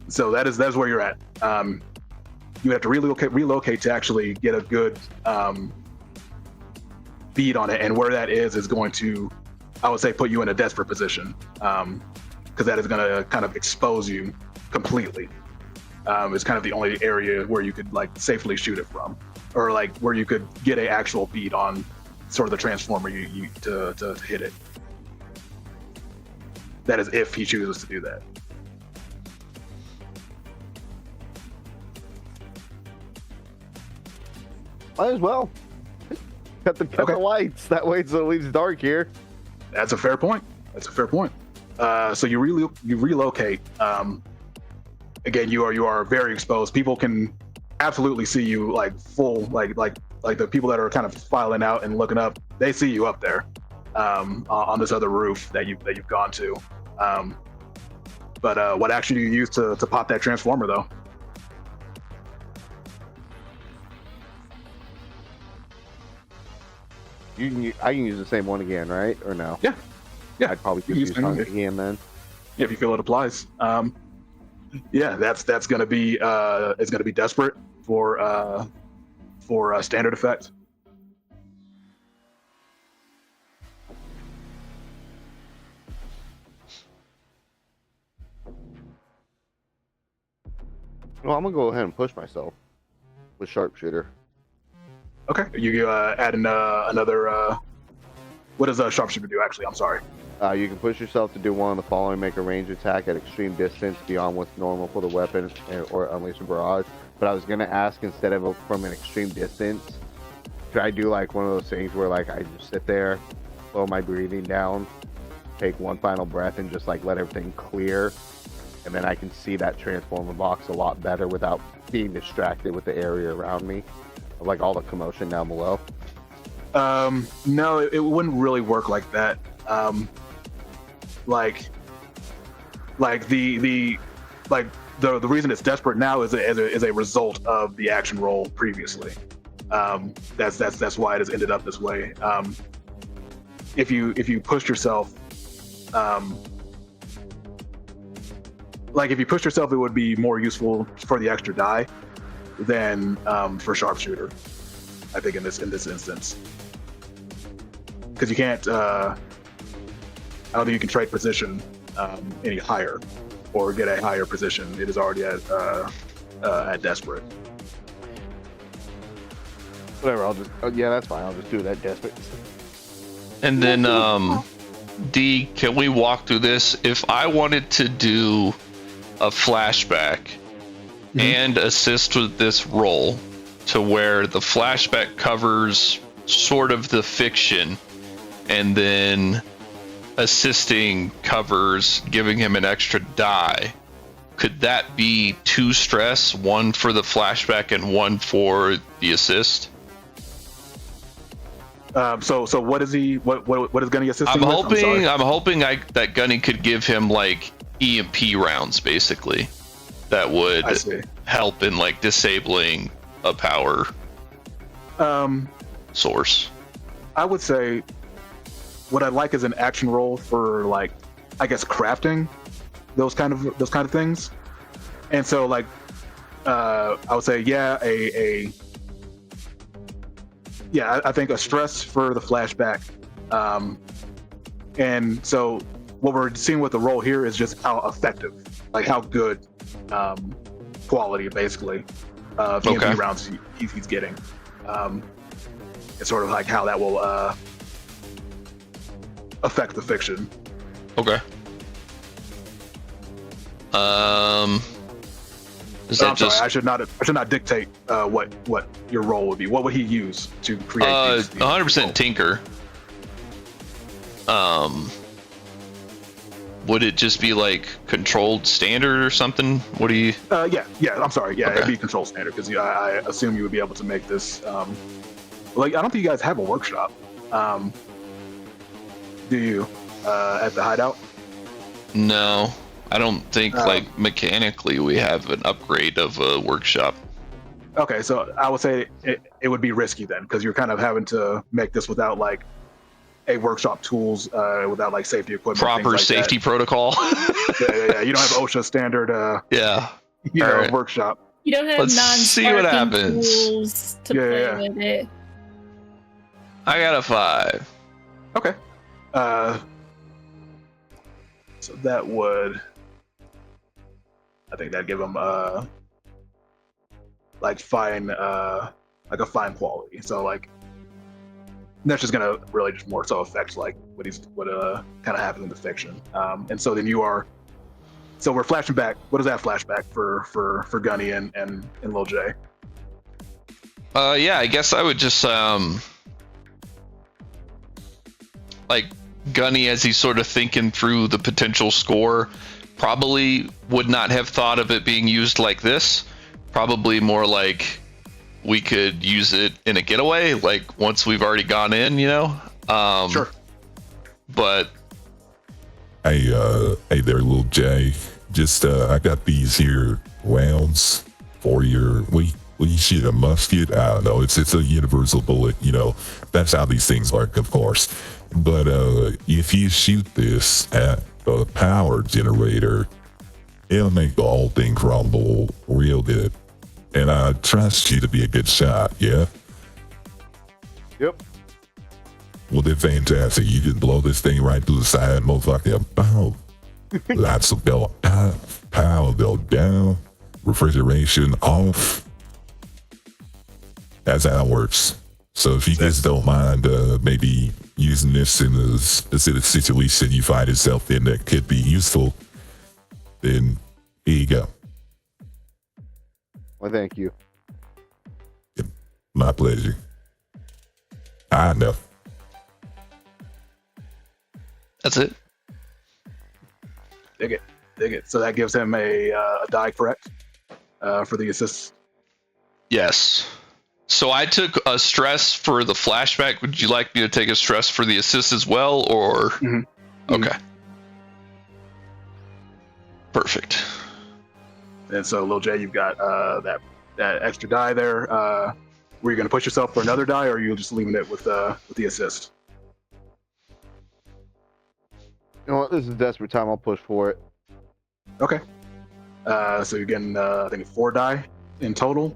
So that's where you're at. You have to relocate to actually get a good beat on it, and where that is going to, I would say, put you in a desperate position, because that is going to kind of expose you completely. It's kind of the only area where you could like safely shoot it from, or like where you could get an actual beat on sort of the transformer you to hit it. That is if he chooses to do that. Might as well cut the lights. That way, so it leaves dark here. That's a fair point. So you relocate. Again, you are very exposed. People can absolutely see you like full, like the people that are kind of filing out and looking up. They see you up there on this other roof that you've gone to. But what action do you use to pop that transformer though? I can use the same one again, right? Or no? Yeah. I'd probably just use hunt again then. Yeah, if you feel it applies. Yeah, that's gonna be it's gonna be desperate for standard effect. No, I'm gonna go ahead and push myself with sharpshooter. Okay. You add another. What does a sharpshooter do? Actually, I'm sorry. You can push yourself to do one of the following: make a range attack at extreme distance beyond what's normal for the weapon, or unleash a barrage. But I was gonna ask, instead of from an extreme distance, could I do like one of those things where like I just sit there, slow my breathing down, take one final breath, and just like let everything clear, and then I can see that transformer box a lot better without being distracted with the area around me, of like all the commotion down below. No, it wouldn't really work like that. Like the reason it's desperate now is a result of the action roll previously. That's why it has ended up this way. If you pushed yourself, if you pushed yourself, it would be more useful for the extra die than for sharpshooter. I think in this instance, because you can't. I don't think you can trade position any higher or get a higher position. It is already at desperate. Whatever, I'll just yeah, that's fine. I'll just do that desperate. And then D, can we walk through this? If I wanted to do a flashback and assist with this roll to where the flashback covers sort of the fiction, and then assisting covers giving him an extra die, could that be 2 stress, 1 for the flashback and 1 for the assist? So what is he? What is Gunny assisting I'm with? hoping that Gunny could give him like EMP rounds, basically, that would help in like disabling a power source. I would say what I'd like is an action roll for, like, I guess crafting those kind of things. And so like I would say I think a stress for the flashback. And so what we're seeing with the roll here is just how effective, like how good quality basically of EMP rounds he's getting. It's sort of like how that will affect the fiction. Okay. Is that sorry, I should not dictate what your role would be. What would he use to create? 100% Tinker. Would it just be like controlled standard or something? What do you? Yeah. I'm sorry. Yeah, Okay. It'd be controlled standard because I assume you would be able to make this. Like, I don't think you guys have a workshop. Do you at the hideout? No, I don't think like mechanically we have an upgrade of a workshop. Okay, so I would say it would be risky then, because you're kind of having to make this without like a workshop tools, without like safety equipment. Proper like safety protocol. Yeah. You don't have OSHA standard. Yeah. Right. Workshop. You don't have Let's see what happens. tools to play with it. I got a 5. Okay. So that would, I think that'd give him like fine, like a fine quality. So like that's just gonna really just more so affect like what kind of happens in the fiction. And so then so we're flashing back. What is that flashback for Gunny and Lil J? Yeah, I guess I would just like Gunny, as he's sort of thinking through the potential score, probably would not have thought of it being used like this. Probably more like we could use it in a getaway, like once we've already gone in, you know? Sure. But Hey there, Lil J. Just I got these here rounds for your we shoot a musket. I don't know. It's a universal bullet. You know, that's how these things work, of course. But if you shoot this at a power generator, it'll make the whole thing crumble real good. And I trust you to be a good shot. Yeah. Yep. Well, then fantastic. You can blow this thing right through the side, motherfucker. Boom. Lots of power go down. refrigeration off. That's how it works. So if you guys don't mind, maybe using this in a specific situation you find yourself in that could be useful, then here you go. Well, thank you. My pleasure. I know. That's it. Dig it. So that gives him a die, correct? For the assist. Yes. So I took a stress for the flashback. Would you like me to take a stress for the assist as well, or? Mm-hmm. Okay. Perfect. And so, Lil J, you've got that extra die there. Were you going to push yourself for another die, or are you just leaving it with the assist? You know what? This is desperate time. I'll push for it. Okay. So you're getting, I think, 4 die in total.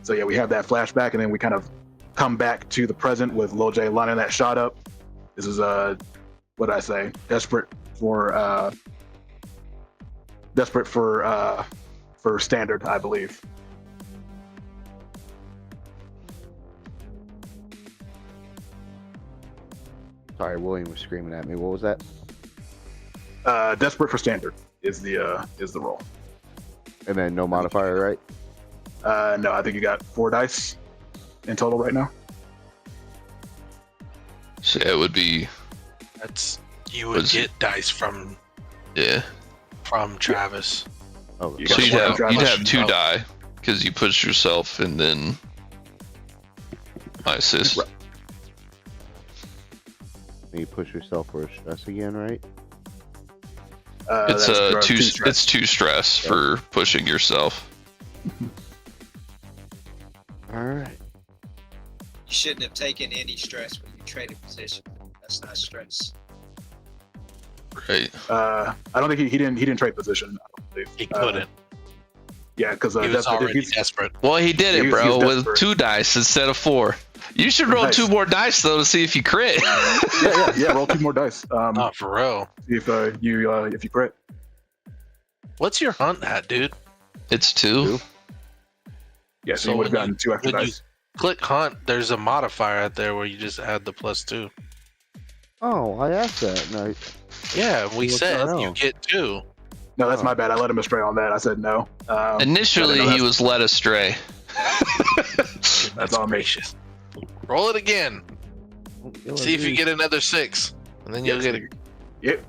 So yeah, we have that flashback, and then we kind of come back to the present with Lil J lining that shot up. This is what did I say? Desperate for standard, I believe. Sorry, William was screaming at me. What was that? Desperate for standard is the roll. And then no modifier, right? No, I think you got 4 dice in total right now. So it would be. You would get dice from Travis. Oh, You So got you'd one have 2 Oh. die because you push yourself and then my assist. Right. you push yourself for a stress again, right? It's that's two. stress. It's 2 stress for pushing yourself. All right. You shouldn't have taken any stress when you traded position. That's not stress. Right. I don't think he didn't trade position. I don't believe. He couldn't. Yeah, because He was already desperate. Well, he did it, He was bro, with desperate. 2 dice instead of 4. You should roll Nice. 2 more dice though to see if you crit. yeah. Roll 2 more dice. Not for real. See if you crit. What's your hunt at, dude? It's 2. Yeah, so So you would have when gotten 2 extra when you- dice. Click hunt. There's a modifier out there where you just add the +2. Oh, I asked that. Nice. Yeah, we What's said that? you get 2. No, that's my bad. I let him astray on that. I said no. Initially, no, he was led astray. That's on me. gracious. Roll it again. See if you get another 6, and then you'll get it. Yep.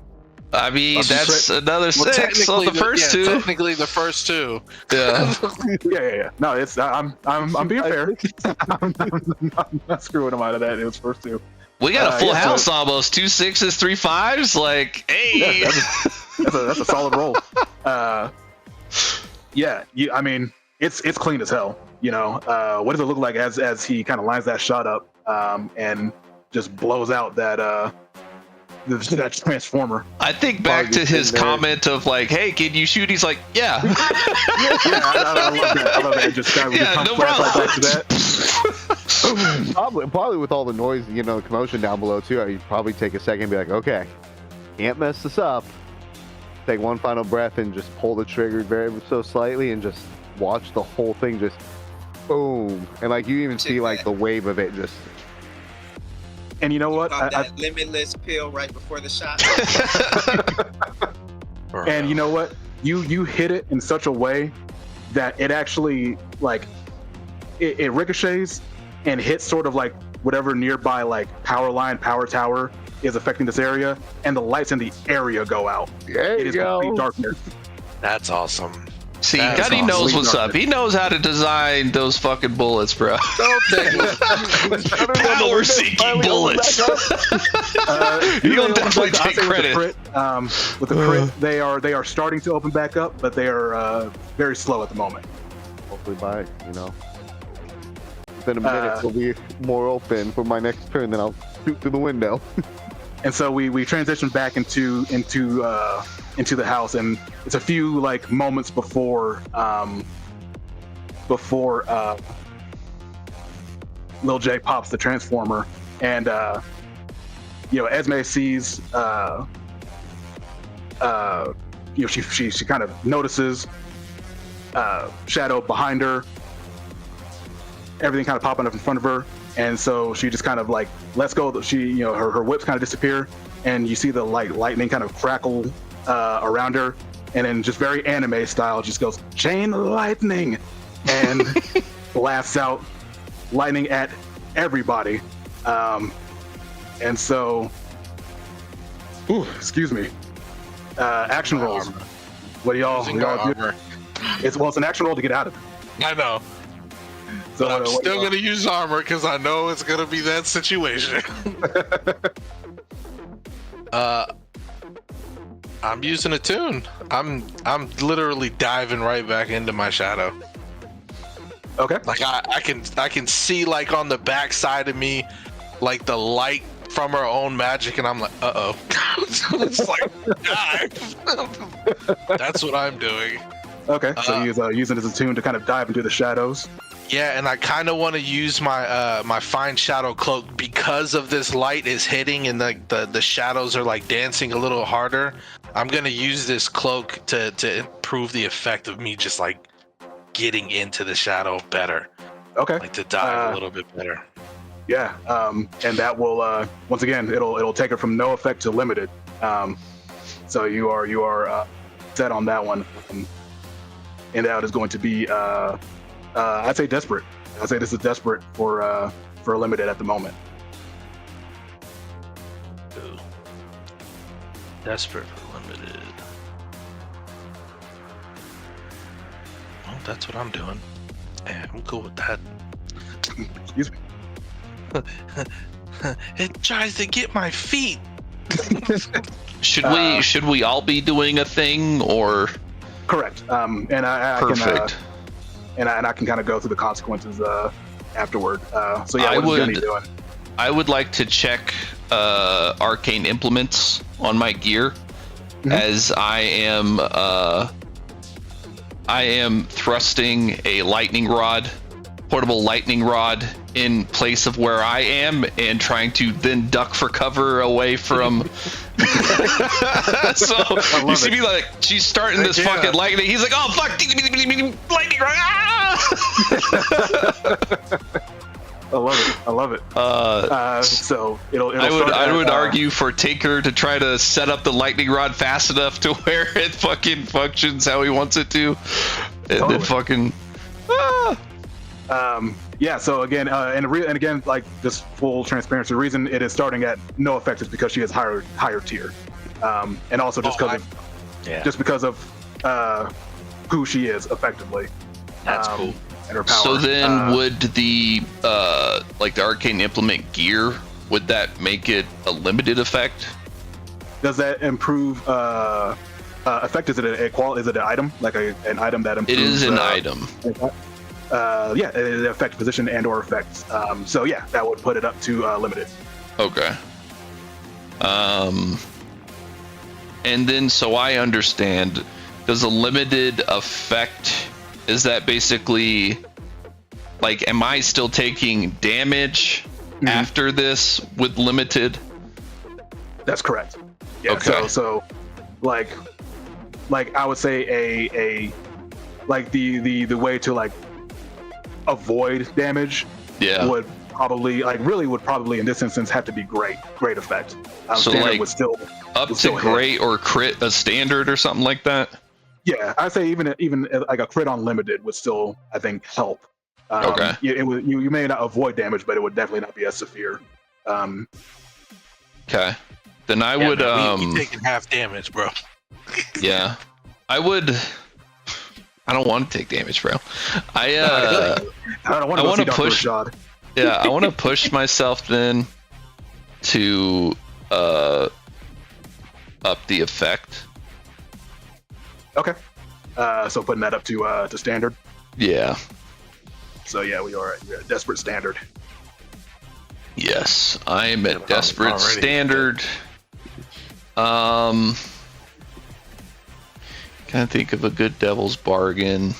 I mean, Plus that's another 6 on the first 2. Technically, the first 2. Yeah. Yeah. No, it's I'm being fair. I'm not screwing him out of that. It was first 2. We got a full yeah, house so- almost. 2 6s, 3 5s. Like, hey. Yeah, that's a solid roll. I mean, it's clean as hell. You know, what does it look like as he kind of lines that shot up and just blows out that transformer? I think back to his comment of like, "Hey, can you shoot?" He's like, "Yeah." Yeah, I love that. I love that. Just kind of Yeah, comes no right back to problem. that. Probably with all the noise, the commotion down below too. You'd probably take a second and be like, okay, can't mess this up. Take one final breath and just pull the trigger very so slightly and just watch the whole thing just boom. And like you even see like the wave of it just. And you know what? Pop that limitless pill right before the shot. And you know what? You hit it in such a way that it actually like it ricochets and hits sort of like whatever nearby like power line, power tower is affecting this area, and the lights in the area go out. There It you is go. complete darkness. That's awesome. See, That's Gunny awesome. knows what's up. He knows how to design those fucking bullets, bro. Power seeking bullets. You don't definitely take credit. With the crit, they are starting to open back up, but they are very slow at the moment. Hopefully by within a minute we'll be more open for my next turn. Then I'll shoot through the window. And so we transition back into the house, and it's a few like moments before Lil J pops the transformer, and Esme sees she kind of notices shadow behind her, everything kind of popping up in front of her, and so she just kind of like lets go. Her whips kind of disappear, and you see the lightning kind of crackle around her, and then just very anime style, just goes chain lightning, and blasts out lightning at everybody. And so, excuse me. Action rolls. What do y'all do? It's an action roll to get out of it. I know. So but I'm still going to use armor because I know it's going to be that situation. I'm using a tune. I'm literally diving right back into my shadow. Okay. Like I can see like on the back side of me, like the light from her own magic, and I'm like, uh-oh. It's like dive. That's what I'm doing. Okay. So he's using it as a tune to kind of dive into the shadows. Yeah, and I kind of want to use my my fine shadow cloak because of this light is hitting and the shadows are like dancing a little harder. I'm gonna use this cloak to improve the effect of me just like getting into the shadow better. Okay. Like to dive a little bit better. Yeah. And that will once again it'll take it from no effect to limited. So you are set on that one, and that is going to be I'd say desperate. I'd say this is desperate for limited at the moment. Ooh. Desperate for limited. Well, that's what I'm doing. Yeah, I'm cool with that. Excuse me. It tries to get my feet. Should we all be doing a thing or? Correct. And I Perfect. can I can kind of go through the consequences afterward. So yeah, I what is Gunny doing? I would like to check arcane implements on my gear, as I am thrusting a portable lightning rod in place of where I am and trying to then duck for cover away from. So you see me like she's starting this fucking lightning. He's like, oh fuck, lightning rod. I love it. So it'll I would argue for Taker to try to set up the lightning rod fast enough to where it fucking functions how he wants it to, and then fucking. Yeah. So again, and again, like this full transparency, the reason it is starting at no effect is because she is higher tier, and also just because of who she is effectively. That's cool. And her power. So then, would the the arcane implement gear, would that make it a limited effect? Does that improve effect? Is it is it an item, like an item that improves? It is an item. Yeah, it affects position and or effects. So yeah, that would put it up to limited. Okay. And then, so I understand, does a limited effect, is that basically, like, am I still taking damage after this with limited? That's correct. Yeah. Okay. So like I would say a like the way to like avoid damage would probably in this instance have to be great effect. So standard like would still up would to still great hit. or crit a standard or something like that? Yeah, I'd say even like a crit on limited would still, I think, help. Okay. You may not avoid damage, but it would definitely not be as severe. Okay. Then I would we taking half damage, bro. Yeah. I don't want to take damage, bro. I don't want to push. Yeah, I want to push myself then to up the effect. Okay. So putting that up to standard. Yeah. So yeah, we are at desperate standard. Yes, I am at desperate standard. Can't think of a good devil's bargain.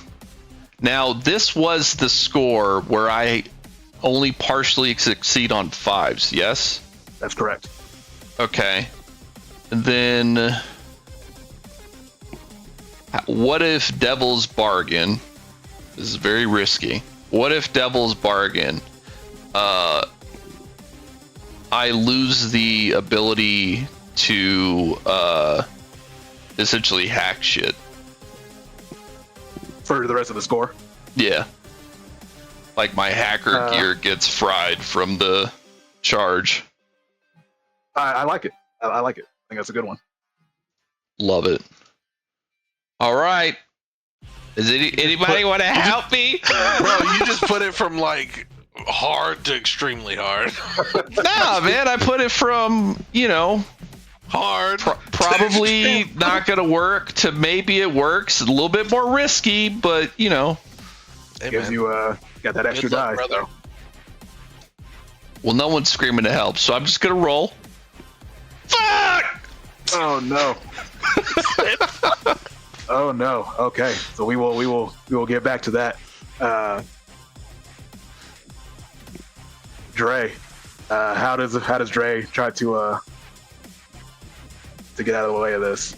Now, this was the score where I only partially succeed on 5s, yes? That's correct. Okay. And then What if Devil's Bargain? This is very risky. What if Devil's Bargain? I lose the ability to essentially hack shit. For the rest of the score? Yeah. Like my hacker gear gets fried from the charge. I like it. I like it. I think that's a good one. Love it. All right. Does anybody want to help me? Bro, you just put it from like hard to extremely hard. Nah, man, I put it from, Hard. Probably not going to work to maybe it works. A little bit more risky, but, Hey, Gives man. you got that extra Good luck, die. brother. Well, no one's screaming to help, so I'm just going to roll. Fuck! Oh no. Oh no. Okay. So we will get back to that. Dre. How does Dre try to get out of the way of this?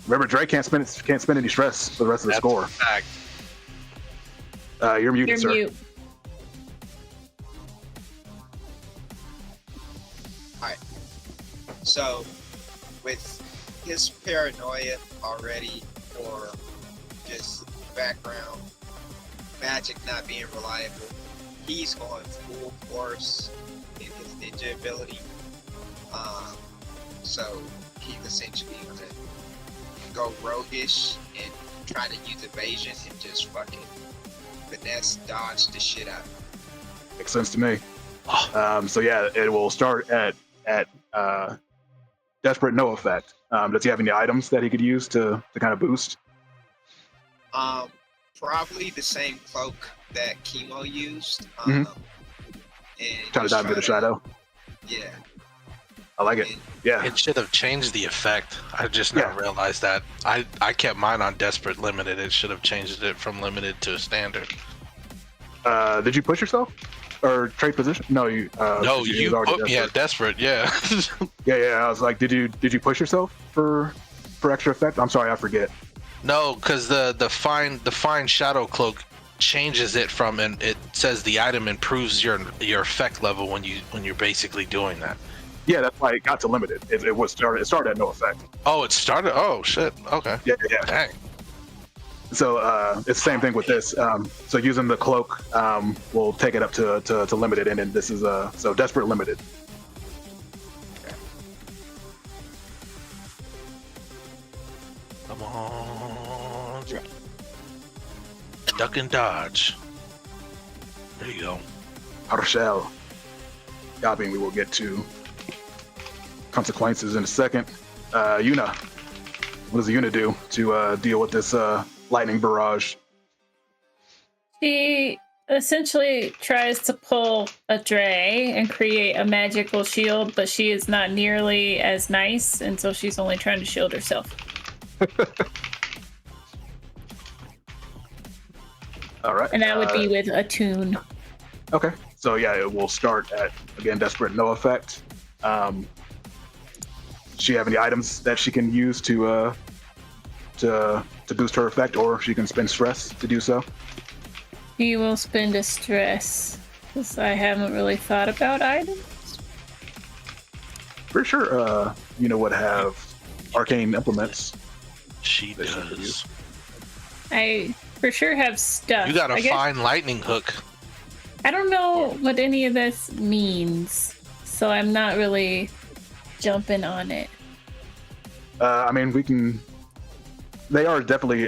Remember, Dre can't spend any stress for the rest of the That's score. a fact. You're muted, You're sir. mute. So, with his paranoia already, or just background magic not being reliable, he's going full force in his ninja ability. So he's essentially gonna go roguish and try to use evasion and just fucking finesse dodge the shit out. Makes sense to me. So yeah, it will start at desperate no effect. Does he have any items that he could use to kind of boost? Probably the same cloak that Chemo used. Mhm. And Trying to just dive into the shadow. Yeah. I like it. And Yeah. It should have changed the effect. I just now realized that. I kept mine on desperate limited. It should have changed it from limited to standard. Did you push yourself or trade position? No, you. No, it you was already put me at desperate. Yeah. Yeah. I was like, did you push yourself for extra effect? I'm sorry, I forget. No, because the fine shadow cloak changes it from, and it says the item improves your effect level when you're basically doing that. Yeah, that's why it got to limited. It started at no effect. Oh, it started. Oh shit. Okay. Yeah. Dang. So it's the same thing with this. So using the cloak will take it up to limited, and then this is so desperate limited. Come on. Duck and dodge. There you go. Partial. Copying. We will get to consequences in a second. Yuna, what does Yuna do to deal with this lightning barrage? She essentially tries to pull a Dre and create a magical shield, but she is not nearly as nice, and so she's only trying to shield herself. All right. And that would be with a tune. Okay. So yeah, it will start at, again, desperate no effect. She have any items that she can use to boost her effect, or she can spend stress to do so? He will spend a stress, because I haven't really thought about items. Pretty sure Yuna would have arcane implements. She that she could does. use. I for sure have stuff. You got I a guess- fine lightning hook. I don't know what any of this means, so I'm not really jumping on it. I mean, we can. They are definitely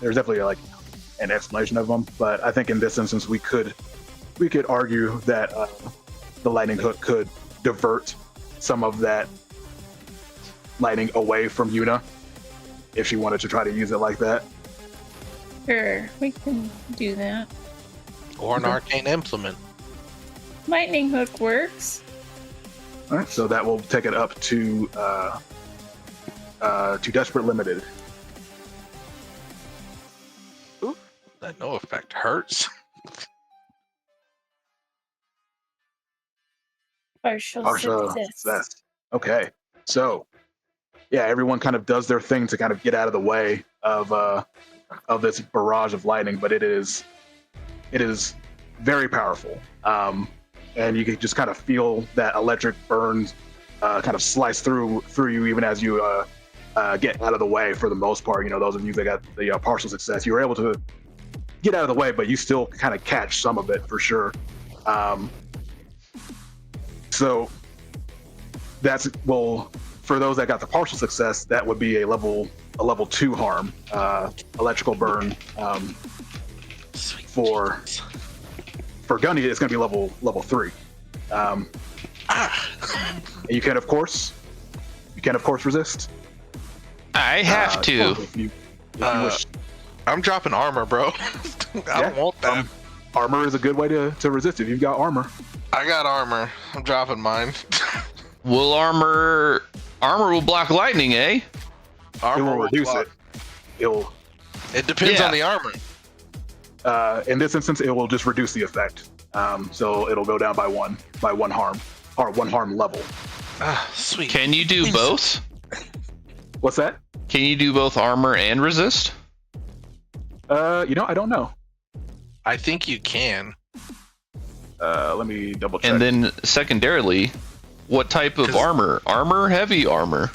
there's definitely an explanation of them, but I think in this instance we could argue that the lightning hook could divert some of that lightning away from Yuna if she wanted to try to use it like that. Sure, we can do that. Or an arcane implement. Lightning hook works. All right, so that will take it up to desperate limited. Ooh, that no effect hurts. Partial Partial success. success. Okay, so everyone kind of does their thing to kind of get out of the way of this barrage of lightning, but it is very powerful. And you can just kind of feel that electric burn kind of slice through you even as you get out of the way for the most part. Those of you that got the partial success, you were able to get out of the way, but you still kind of catch some of it for sure. So that's, well, for those that got the partial success, that would be a level 2 harm, electrical burn. For Gunny, it's going to be level 3. You can of course resist. I have to. If you wish. I'm dropping armor, bro. I don't want that. Armor is a good way to resist if you've got armor. I got armor. I'm dropping mine. Will armor will block lightning, eh? Armor It will reduce block. it. It depends on the armor. In this instance, it will just reduce the effect. So it'll go down by one harm, or 1 harm level. Ah, sweet. Can you do both? What's that? Can you do both armor and resist? I don't know. I think you can. Let me double check. And then secondarily, what type of armor? Armor, heavy armor.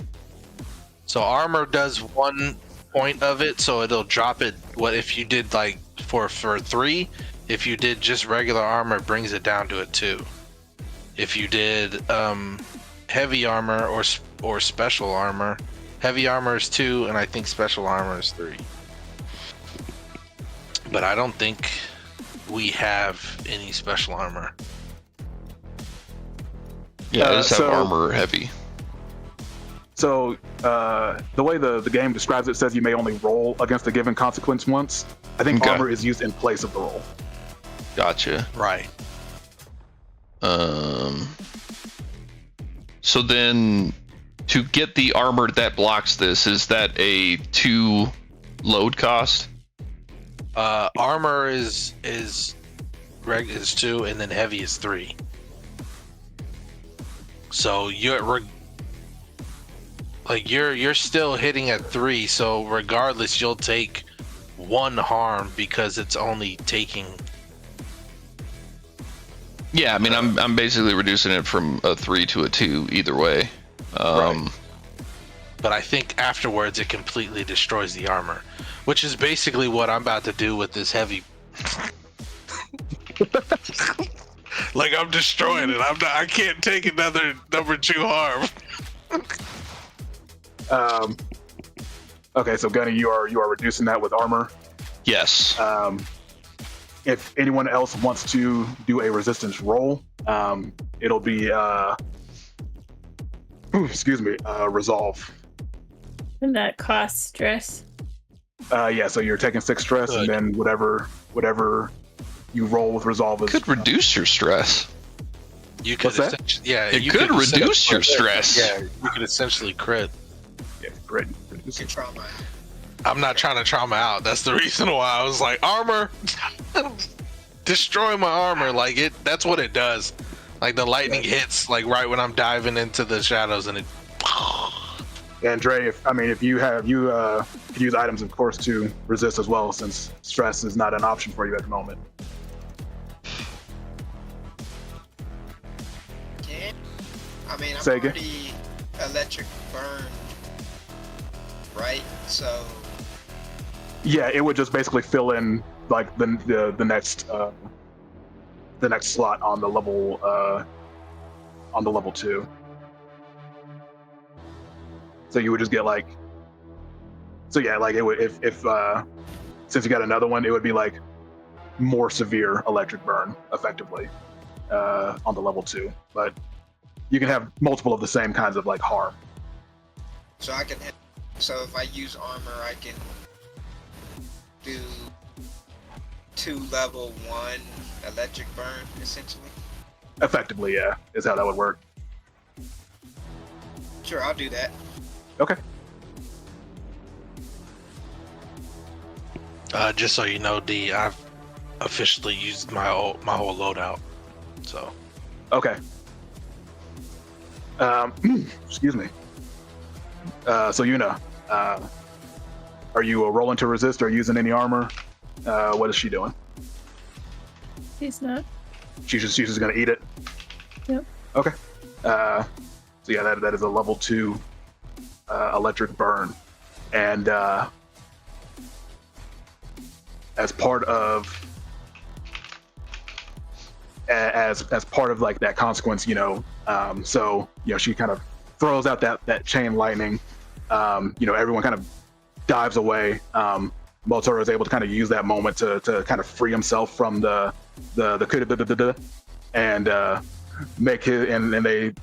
So armor does 1 point of it, so it'll drop it. What if you did like for 3? If you did just regular armor, it brings it down to a 2. If you did heavy armor or special armor, heavy armor is 2, and I think special armor is 3. But I don't think we have any special armor. Yeah, I just have armor heavy. So the way the game describes it says you may only roll against a given consequence once. I think armor is used in place of the roll. Gotcha. Right. So then, to get the armor that blocks this, is that a 2 load cost? Armor is 2, and then heavy is 3. So you're still hitting at 3. So regardless, you'll take 1 harm because it's only taking. Yeah, I mean, I'm basically reducing it from a 3 to a 2 either way. Right. But I think afterwards it completely destroys the armor, which is basically what I'm about to do with this heavy. Like, I'm destroying it. I can't take another number 2 harm. Okay, so Gunny, you are reducing that with armor. Yes. If anyone else wants to do a resistance roll, it'll be resolve. And that costs stress. Yeah, so you're taking 6 stress, and then whatever you roll with resolve is could reduce your stress. You could it could reduce your stress. Yeah, you could essentially crit. Yeah, crit. You can trauma. I'm not trying to trauma out. That's the reason why I was like, armor, destroy my armor. Like, that's what it does. Like, the lightning hits like right when I'm diving into the shadows, and it. And Dre, if you could use items, of course, to resist as well, since stress is not an option for you at the moment. Yeah. I'm Say again? already electric burn, right? So. Yeah, it would just basically fill in like the next slot on the level 2. So you would just get like, it would if since you got another one, it would be like more severe electric burn effectively on the level 2. But you can have multiple of the same kinds of like harm. So if I use armor, I can do 2 level 1 electric burn essentially. Effectively, yeah, is how that would work. Sure, I'll do that. Okay. Just so you know, D, I've officially used my whole loadout. So. Okay. Excuse me. So Yuna, are you rolling to resist or using any armor? What is she doing? He's not. She's just gonna eat it. Yep. Okay. So yeah, that is a level 2 electric burn, and as part of like that consequence, so she kind of throws out that chain lightning. Everyone kind of dives away. Motoro is able to kind of use that moment to kind of free himself from the and make his and they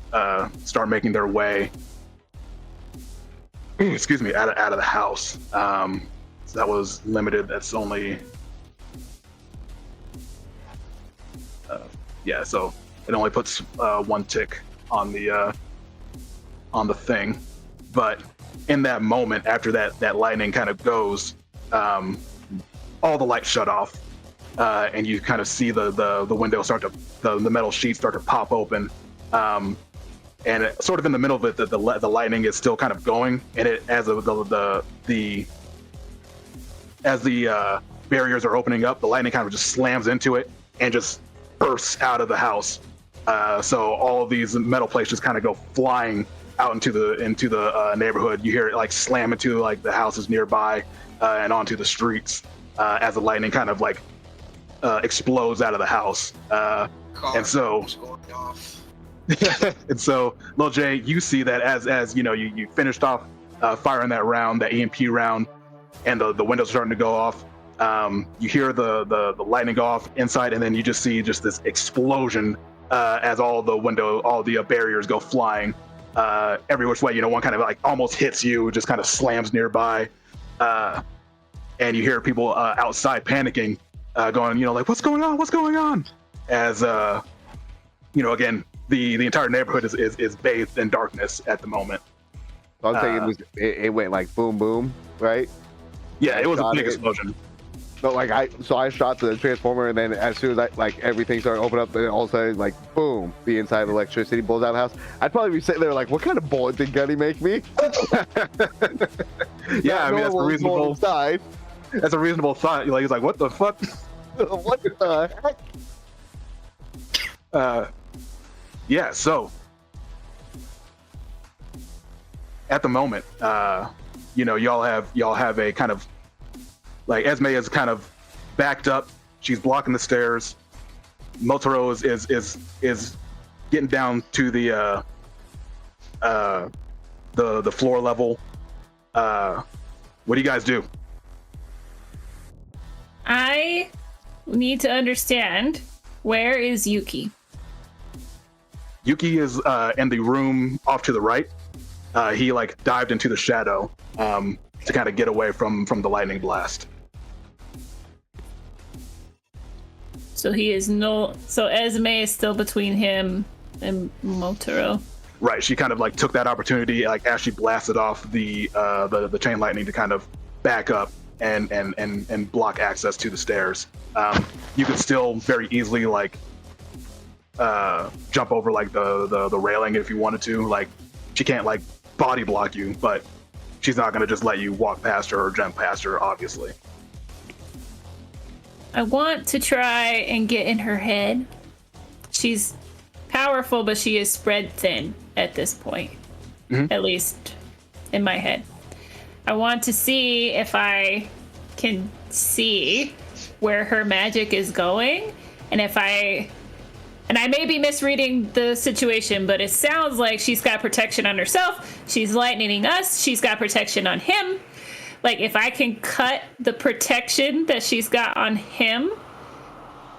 start making their way out of the house. So that was limited. That's only so it only puts 1 tick on the thing. But in that moment, after that lightning kind of goes, all the lights shut off, and you kind of see the window start to the metal sheets start to pop open, and sort of in the middle of it, the lightning is still kind of going, and it as the barriers are opening up, the lightning kind of just slams into it and just bursts out of the house. So all of these metal plates just kind of go flying out into the neighborhood. You hear it like slam into like the houses nearby and onto the streets as the lightning kind of like explodes out of the house. And so and so Lil J, you see that as you finished off firing that round, that EMP round, and the windows are starting to go off. You hear the lightning go off inside, and then you just see this explosion as all the barriers go flying every which way. One kind of like almost hits you, just kind of slams nearby, and you hear people outside panicking, going, like, what's going on? As again, the entire neighborhood is bathed in darkness at the moment. So I'm thinking it went like boom, boom, right? Yeah, it was a big explosion. So I shot the transformer, and then as soon as everything started opening up, then all of a sudden, like, boom, the inside of electricity blows out of the house. I'd probably be sitting there like, what kind of bullet did Gunny make me? Yeah, I mean, that's a reasonable side. That's a reasonable thought. He's like, what the fuck? What the heck? Yeah, so at the moment, y'all have a kind of like Esme is kind of backed up. She's blocking the stairs. Motoro is getting down to the floor level. What do you guys do? I need to understand, where is Yuki? Yuki is in the room off to the right. He like dived into the shadow to kind of get away from the lightning blast. So so Esme is still between him and Motoro. Right, she kind of like took that opportunity, like as she blasted off the chain lightning, to kind of back up and block access to the stairs. You could still very easily like jump over like the railing if you wanted to. Like, she can't like body block you, but she's not gonna just let you walk past her or jump past her, obviously. I want to try and get in her head. She's powerful, but she is spread thin at this point, at least in my head. I want to see if I can see where her magic is going, and I may be misreading the situation, but it sounds like she's got protection on herself. She's lightning us. She's got protection on him. Like, if I can cut the protection that she's got on him,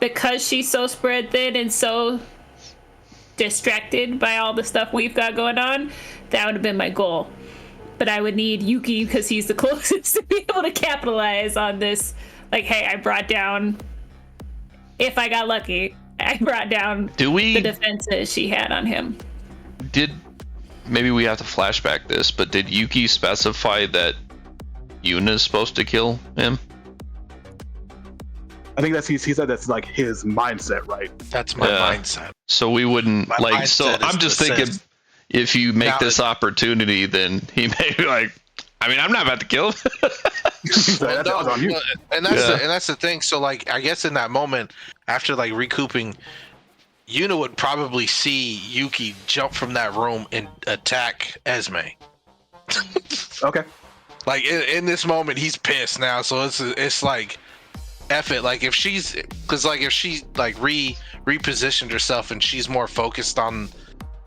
because she's so spread thin and so distracted by all the stuff we've got going on, that would have been my goal. But I would need Yuki, because he's the closest, to be able to capitalize on this. Like, hey, I brought down, if I got lucky, I brought down the defenses she had on him. Maybe we have to flashback this, but did Yuki specify that Yuna's supposed to kill him? I think he said that's like his mindset, right? That's my mindset. So we wouldn't I'm just thinking, if you make Now, this opportunity, then he may be like, I mean, I'm not about to kill him. Well, That was on you. and that's the thing. So like, I guess in that moment, after like recouping, Yuna would probably see Yuki jump from that room and attack Esme. Okay. Like in this moment, he's pissed now. So it's like, F it. Like if she like repositioned herself and she's more focused on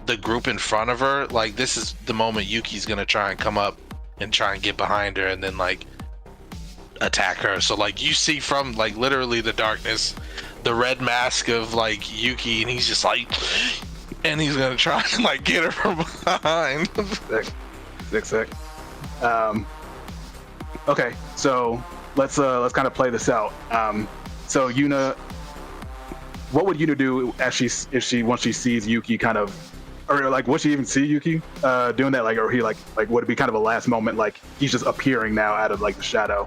the group in front of her, like this is the moment Yuki's gonna try and come up and try and get behind her and then like attack her. So like you see from like literally the darkness the red mask of like Yuki, and he's just like, and he's gonna try and like get her from behind. Sick. Okay, so let's kind of play this out. So Yuna, what would Yuna do once she sees Yuki kind of, or like would she even see Yuki doing that, like, or he like would it be kind of a last moment, like he's just appearing now out of like the shadow?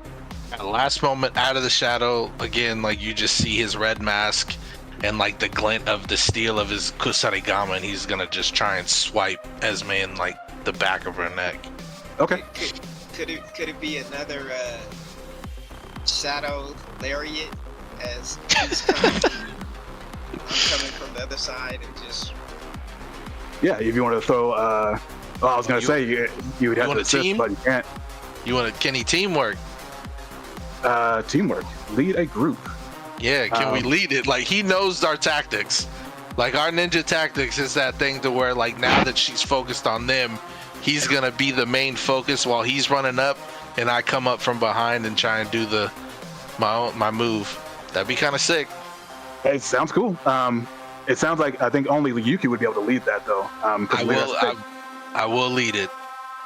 At the last moment out of the shadow again, like you just see his red mask and like the glint of the steel of his kusarigama, and he's gonna just try and swipe Esme in like the back of her neck. Okay. Could it be another shadow lariat as he's coming from the other side and just? Yeah, if you want to throw, I was gonna say you would have to assist, but you can't. Can he teamwork? Teamwork. Lead a group. Yeah, can we lead it? Like he knows our tactics. Like our ninja tactics is that thing to where like now that she's focused on them, he's gonna be the main focus while he's running up, and I come up from behind and try and do my move. That'd be kind of sick. It sounds cool. It sounds like I think only Yuki would be able to lead that though. I will lead it.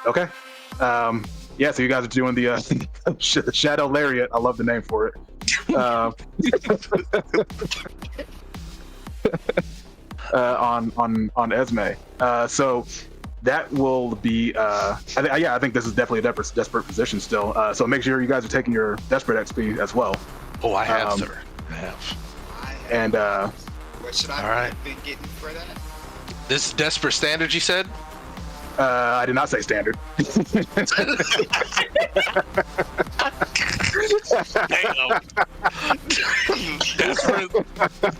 Okay. Yeah, so you guys are doing the Shadow Lariat. I love the name for it. On Esme. So that will be. I think this is definitely a desperate position still. So make sure you guys are taking your desperate XP as well. Oh, I have, sir. I have. And what should I have been getting for that? This is desperate standard, you said? I did not say standard. Damn. Desperate.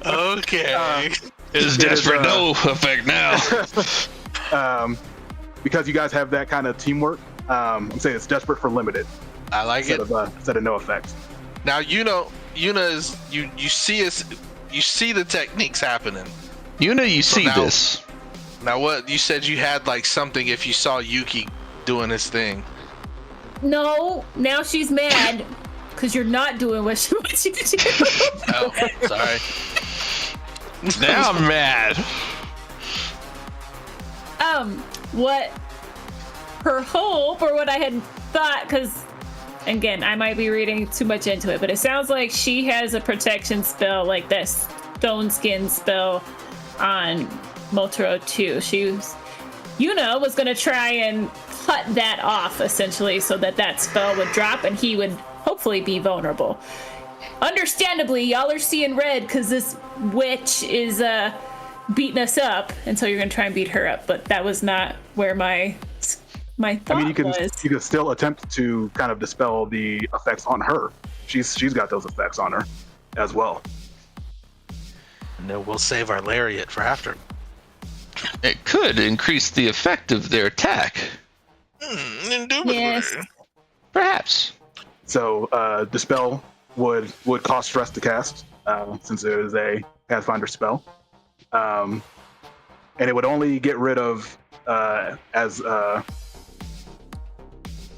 Okay. Is desperate no effect now? Because you guys have that kind of teamwork, I'm saying it's desperate for limited. I like it. Instead of no effect. Now Yuna is you see the techniques happening. Yuna, you see this. Now what you said you had like something if you saw Yuki doing his thing. No, now she's mad because you're not doing what she wants you to do. Oh, sorry. Now I'm mad. What her hope, or what I had thought, because again, I might be reading too much into it, but it sounds like she has a protection spell, like this stone skin spell on Motaro 2. Yuna was going to try and cut that off essentially so that spell would drop and he would hopefully be vulnerable. Understandably, y'all are seeing red because this witch is beating us up, and so you're going to try and beat her up, but that was not where my thought was. You can still attempt to kind of dispel the effects on her. She's got those effects on her as well. And then we'll save our lariat for after. It could increase the effect of their attack. Yes. Perhaps. So dispel would cost stress to cast, since it is a Pathfinder spell, and it would only get rid of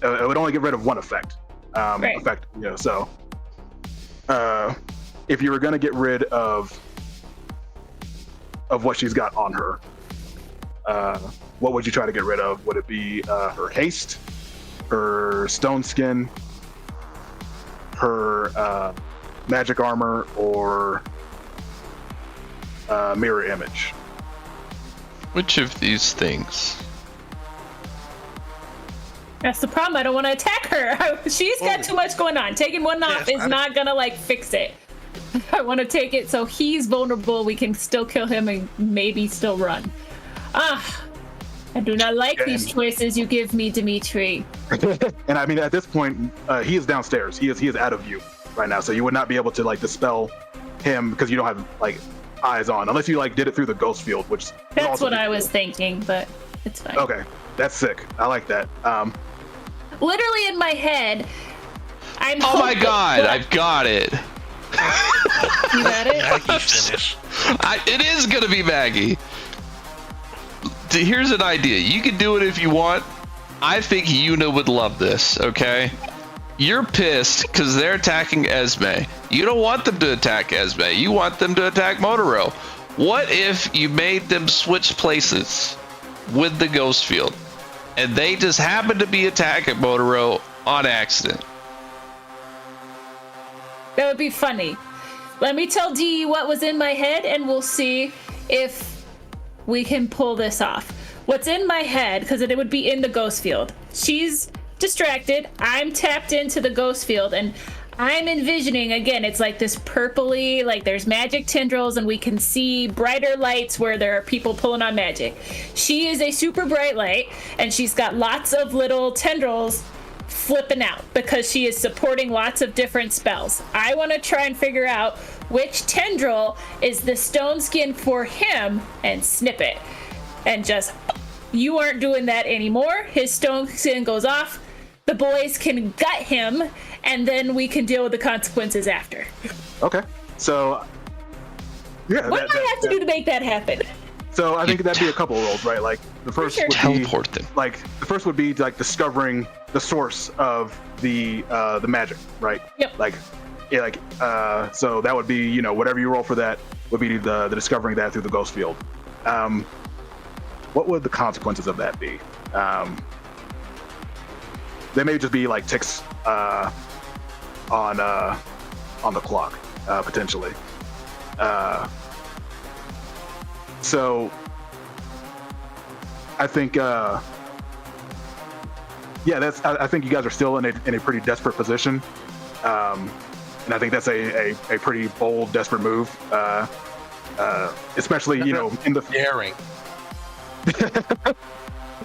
it would only get rid of one effect. Right. Effect, so if you were going to get rid of what she's got on her, what would you try to get rid of? Would it be her haste, her stone skin, her magic armor, or mirror image? Which of these things? That's the problem. I don't want to attack her. She's got too much going on. Taking one off is not gonna fix it. I want to take it so he's vulnerable. We can still kill him and maybe still run. I do not like Yeah, these choices you give me, Dimitri. And I mean, at this point, he is downstairs. He is out of view right now, so you would not be able to like dispel him because you don't have like eyes on, unless you like did it through the ghost field, which That's what I was thinking, but it's fine. Okay, that's sick. I like that. Literally in my head, I'm. Oh my hoping- god, What? I've got it. You got it? Maggie finish. It is gonna be Maggie. Here's an idea. You can do it if you want. I think Yuna would love this, okay? You're pissed because they're attacking Esme. You don't want them to attack Esme. You want them to attack Motaro. What if you made them switch places with the ghost field and they just happen to be attacking Motaro on accident? That would be funny. Let me tell Dee what was in my head, and we'll see if we can pull this off. What's in my head, because it would be in the ghost field. She's distracted. I'm tapped into the ghost field, and I'm envisioning, again, it's like this purpley, like there's magic tendrils, and we can see brighter lights where there are people pulling on magic. She is a super bright light, and she's got lots of little tendrils flipping out because she is supporting lots of different spells. I want to try and figure out which tendril is the stone skin for him and snip it. And just, you aren't doing that anymore. His stone skin goes off. The boys can gut him, and then we can deal with the consequences after. Okay, so yeah, What do I have to do to make that happen? So I think that'd be a couple of rolls, right? Like the first sure. would Teleport them. be like the first would be like discovering the source of the magic, right? Yep. Like yeah, like so that would be, you know, whatever you roll for that would be the discovering that through the ghost field. What would the consequences of that be? They may just be like ticks on the clock, potentially. So I think I think you guys are still in a pretty desperate position, and I think that's a pretty bold, desperate move, especially, you know, in the Daring.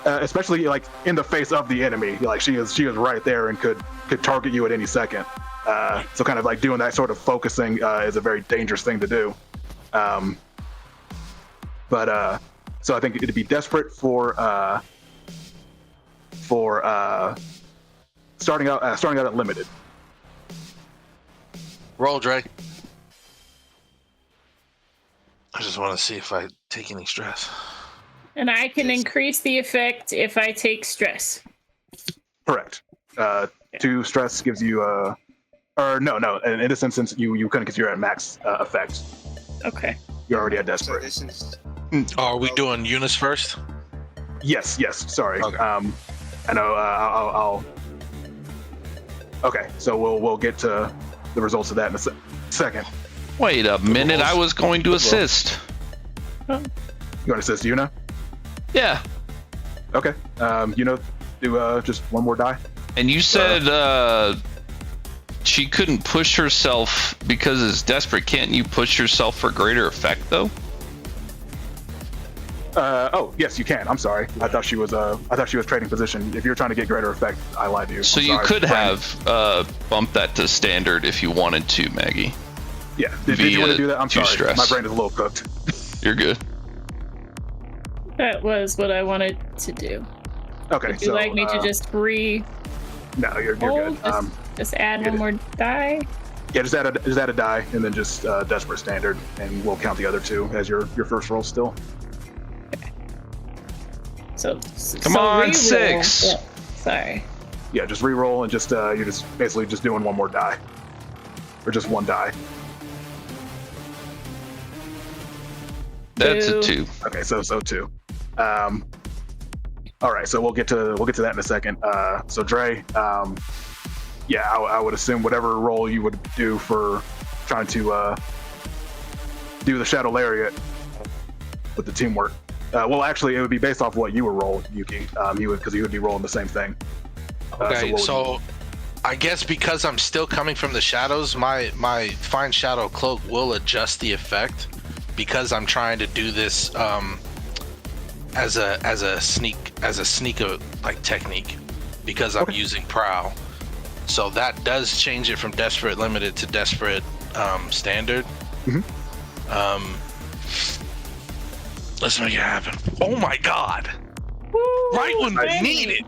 especially like in the face of the enemy. Like she is right there and could target you at any second. So kind of like doing that sort of focusing is a very dangerous thing to do. But so I think it'd be desperate for starting out at limited. Roll, Dre. I just want to see if I take any stress. And I can increase the effect if I take stress. Correct. 2 stress gives you or no. In this instance, you couldn't because you're at max effect. Okay. You're already at So desperate. this is Are we doing Eunice first? Yes. Sorry. Okay. I know. I'll. Okay. So we'll get to the results of that in a second. Wait a minute, I was going to assist. You want to assist Yuna? Yeah. Okay. Yuna, do just one more die. And you said she couldn't push herself because it's desperate. Can't you push yourself for greater effect, though? Oh, yes, you can. I'm sorry. I thought she was trading position. If you're trying to get greater effect, I lied to you. So I'm you sorry. could have bumped that to standard if you wanted to, Maggie. Yeah. Did you want to do that? I'm sorry. stress. My brain is a little cooked. You're good. That was what I wanted to do. Okay. Would you like me to just re-roll? No, you're good. Just add one more die? Yeah, just add a die and then just desperate standard, and we'll count the other 2 as your first roll still. So Come on, re-roll. 6. Yeah, sorry. Yeah, just re-roll and just you're just basically just doing one more die, or just one die. That's a 2. 2. Okay, so 2. All right, so we'll get to that in a second. So Dre, yeah, I would assume whatever roll you would do for trying to do the Shadow Lariat with the teamwork. Well, actually, it would be based off what you would roll, Yuki. He would be rolling the same thing. Okay, so I guess because I'm still coming from the shadows, my Fine Shadow Cloak will adjust the effect because I'm trying to do this as a sneaker like technique because I'm using prowl. So that does change it from desperate limited to desperate standard. Let's make it happen. Oh my god! Woo, Right when we finally. need it.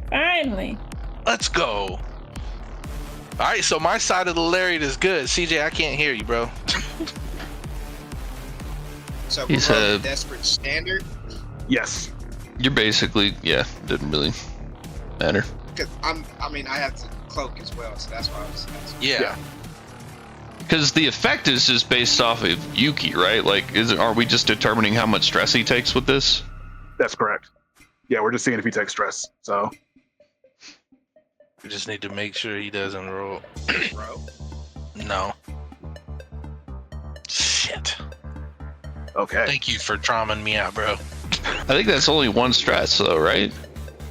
Finally. Let's go. All right, so my side of the lariat is good. CJ, I can't hear you, bro. So He we're said- rolling desperate standard. Yes. You're basically, yeah, didn't really matter. Cause I have to cloak as well, so that's why I was asking. Yeah. Because the effect is just based off of Yuki, right? Like, are we just determining how much stress he takes with this? That's correct. Yeah, we're just seeing if he takes stress. So We just need to make sure he doesn't roll. Bro. No. Shit. okay. Thank you for trauming me out, bro. I think that's only one stress, though, right?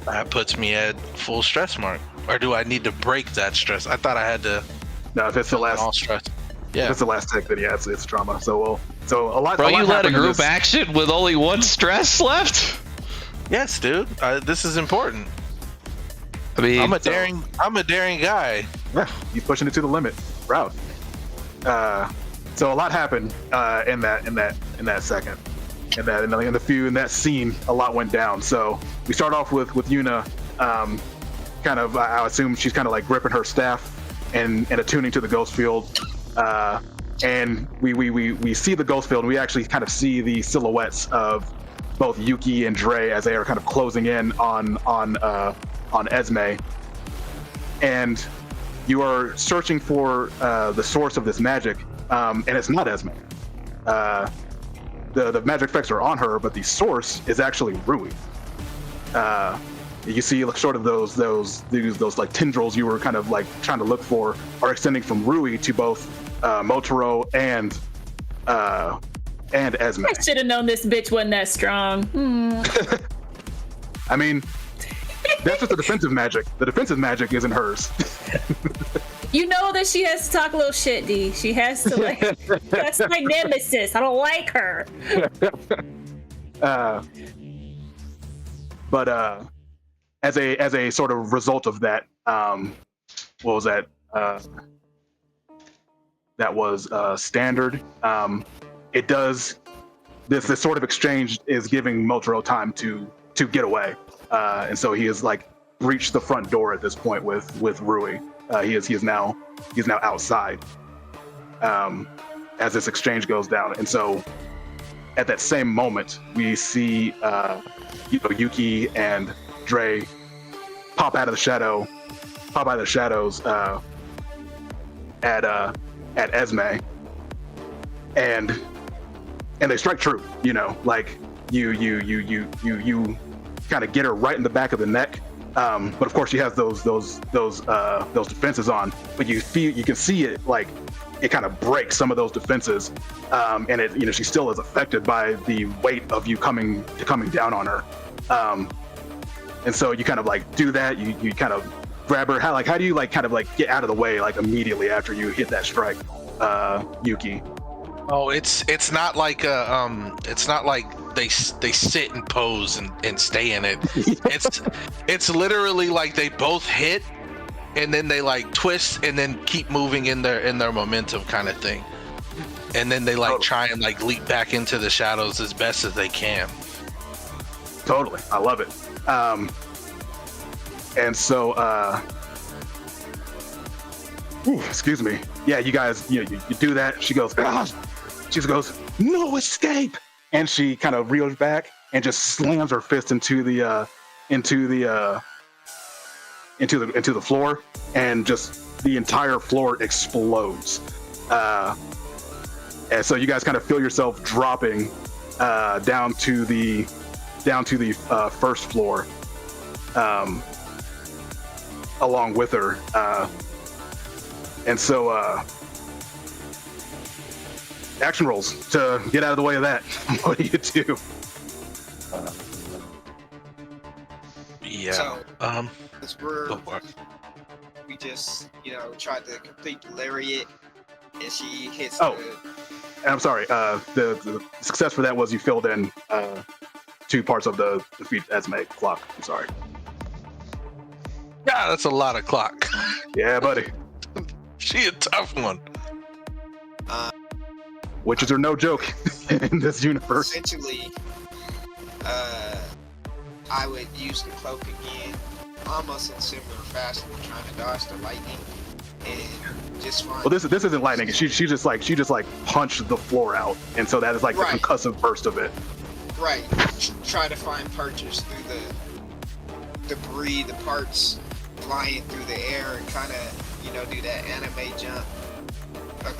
That puts me at full stress mark. Or do I need to break that stress? I thought I had to No, if it's the last, all stress. if Yeah. it's the last tick, then yeah, it's trauma. So a lot. Bro, a lot you led a happened in group this. action with only one stress left? Yes, dude. This is important. I mean, I'm a daring guy. Yeah, he's pushing it to the limit. Proud. So a lot happened in that second. In that scene, a lot went down. So we start off with Yuna, kind of. I assume she's kind of like gripping her staff and attuning to the ghost field. And we see the ghost field, and we actually kind of see the silhouettes of both Yuki and Dre as they are kind of closing in on Esme. And you are searching for the source of this magic, and it's not Esme. The magic effects are on her, but the source is actually Rui. You see, like, sort of those like tendrils you were kind of like trying to look for are extending from Rui to both Motaro and Esme. I should have known this bitch wasn't that strong. I mean, that's just the defensive magic. The defensive magic isn't hers. You know that she has to talk a little shit, D. She has to, like, that's my nemesis. I don't like her. But as a sort of result of that, what was that? That was standard. It does this sort of exchange is giving Motaro time to get away, and so he has like breached the front door at this point with Rui. He is now outside as this exchange goes down, and so at that same moment we see Yuki and Dre pop out of the shadows at Esme, and they strike true. Like you kind of get her right in the back of the neck. But of course she has those defenses on, but you can see it, like it kind of breaks some of those defenses, and it she still is affected by the weight of you coming down on her, and so you kind of like do that, you kind of grab her. How do you like kind of like get out of the way like immediately after you hit that strike, Yuki? Oh, it's not like it's not like they sit and pose and stay in it. It's literally like they both hit and then they like twist and then keep moving in their momentum kind of thing. And then they like try and like leap back into the shadows as best as they can. Totally. I love it. And so excuse me. Yeah, you guys, you do that. She goes, "Ah!" She goes, "No escape!" And she kind of reels back and just slams her fist into the floor, and just the entire floor explodes. And so you guys kind of feel yourself dropping down to the first floor, along with her. And so action rolls to get out of the way of that. What do you do? Yeah. So, Go for it. we just, tried to complete the lariat, and she hits And I'm sorry. The success for that was you filled in 2 parts of the defeat Esme clock. I'm sorry. Yeah, that's a lot of clock. Yeah, buddy. She a tough one. Witches are no joke in this universe. Essentially, I would use the cloak again, almost in similar fashion, trying to dodge the lightning, and just find. Well, this isn't lightning. She just punched the floor out, and so that is like the concussive burst of it. Right. Try to find purchase through the debris, the parts flying through the air, and kind of do that anime jump.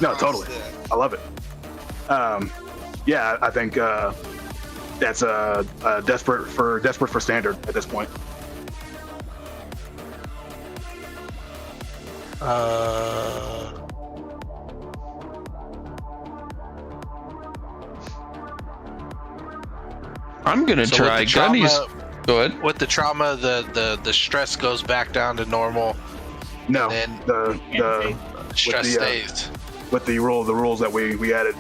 No, totally. I love it. Yeah, I think that's desperate for standard at this point. I'm gonna try Gunny's. Go ahead. With the trauma, the stress goes back down to normal. No, and the stress stays. With the rules that we added,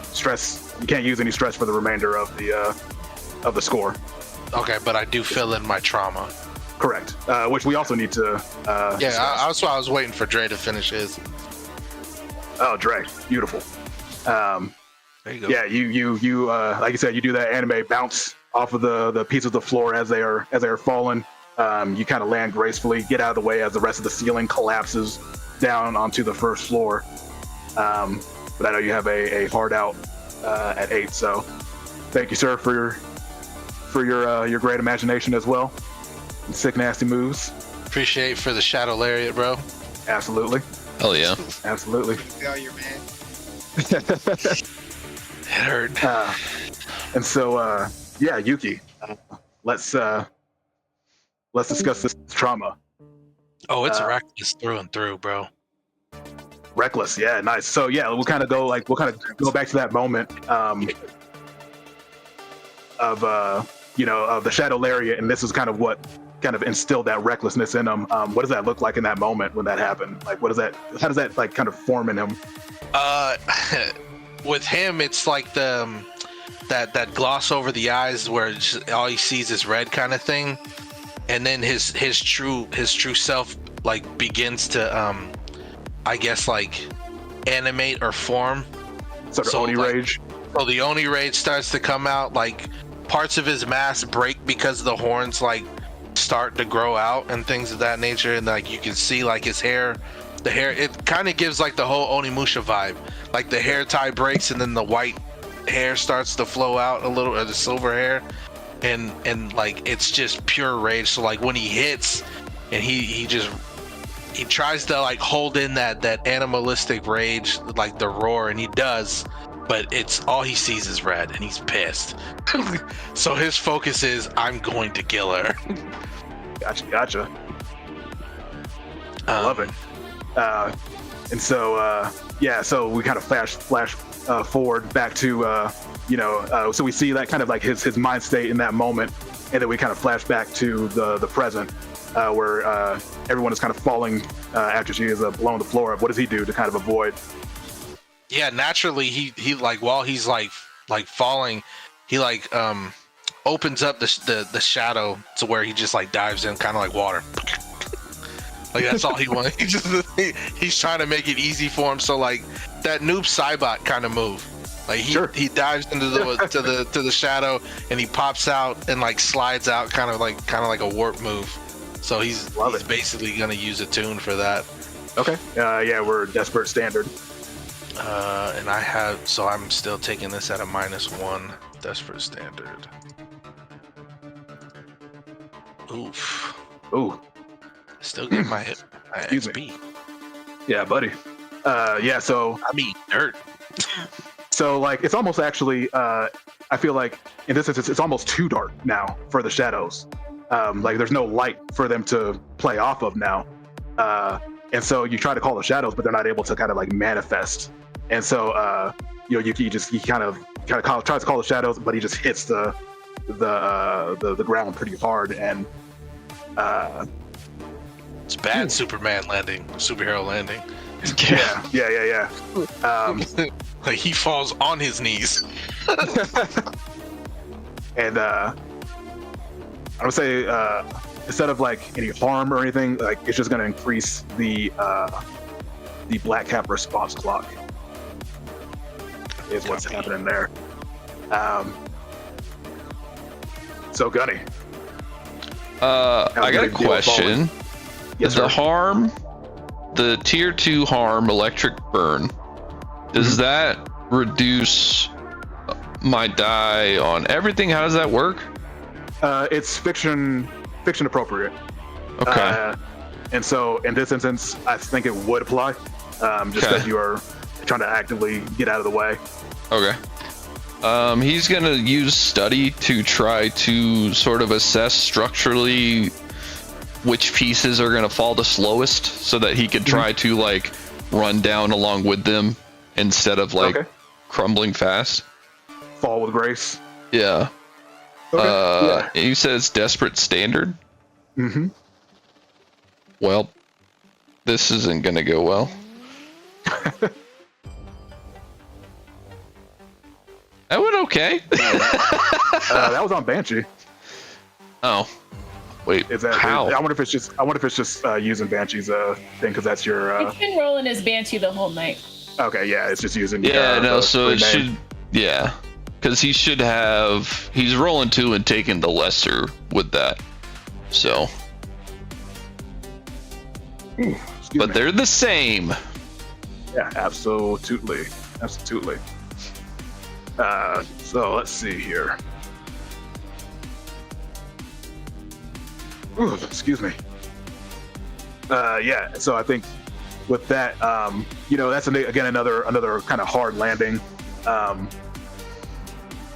stress, you can't use any stress for the remainder of the score. Okay, but I do fill in my trauma. Correct. Which we also need to. That's why I was waiting for Dre to finish his. Oh, Dre, beautiful. There you go. Yeah, you like you said, you do that anime bounce off of the pieces of the floor as they are falling. You kind of land gracefully, get out of the way as the rest of the ceiling collapses down onto the first floor. But I know you have a hard out at 8, so thank you, sir, for your great imagination as well. And sick, nasty moves. Appreciate for the shadow lariat, bro. Absolutely. Hell yeah. Absolutely. Failure, man. It hurt. And so, yeah, Yuki, let's discuss this trauma. Oh, it's reckless through and through, bro. Reckless, yeah, nice. So yeah, we'll kind of go back to that moment of the shadow lariat, and this is kind of what kind of instilled that recklessness in him. What does that look like in that moment when that happened? Like, how does that like kind of form in him? With him, it's like that gloss over the eyes where all he sees is red kind of thing, and then his true self like begins to I guess like animate or form. Sort of Oni rage. So the Oni rage starts to come out, like parts of his mask break because the horns like start to grow out and things of that nature, and like you can see like his hair, it kind of gives like the whole Onimusha vibe. Like the hair tie breaks and then the white hair starts to flow out a little, or the silver hair, and like it's just pure rage. So like when he hits and he tries to like hold in that animalistic rage, like the roar, and he does, but it's all he sees is red and he's pissed. So his focus is, I'm going to kill her. Gotcha. I love it. And so yeah, so we kind of flash forward back to so we see that kind of like his mind state in that moment, and then we kind of flash back to the present, where everyone is kind of falling after she is blowing the floor up. What does he do to kind of avoid? Yeah, naturally he like, while he's like falling, he like opens up the shadow to where he just like dives in, kind of like water. Like that's all he wants. He's trying to make it easy for him. So like that noob Cybot kind of move. Like he dives into the shadow and he pops out and like slides out, kind of like a warp move. So he's basically gonna use a tune for that. Okay. Yeah, we're desperate standard. And I'm still taking this at a -1 desperate standard. Oof. Ooh. Still get my XP. Yeah, buddy. Yeah, so I mean dirt. So like it's almost actually I feel like in this instance it's almost too dark now for the shadows. Like there's no light for them to play off of now. And so you try to call the shadows, but they're not able to kind of like manifest. And so Yuki he kind of tries to call the shadows, but he just hits the ground pretty hard, and it's bad superhero landing. Yeah. Like he falls on his knees. and I would say instead of like any harm or anything, like it's just going to increase the black cap response clock. Is what's happening there. So Gunny. I got a question. Yes, the sir. harm, the tier 2 harm electric burn, does that reduce my die on everything? How does that work? It's fiction appropriate. Okay. And so in this instance, I think it would apply, just because you are trying to actively get out of the way. Okay. He's gonna use study to try to sort of assess structurally which pieces are gonna fall the slowest, so that he could try to like run down along with them instead of like crumbling fast. Fall with grace. Yeah. Okay. You said it's desperate standard. Mm-hmm. Well, this isn't gonna go well. That went okay. That was on Banshee. Oh, wait. Is that how? I wonder if it's just using Banshee's thing, because that's your. He's been rolling his Banshee the whole night. Okay, yeah, it's just using. Yeah, no. So it rename. should. Yeah, because he should have. He's rolling 2 and taking the lesser with that. So. But they're the same. Yeah, absolutely. So let's see here. Ooh, excuse me. Yeah, so I think with that, that's again another kind of hard landing.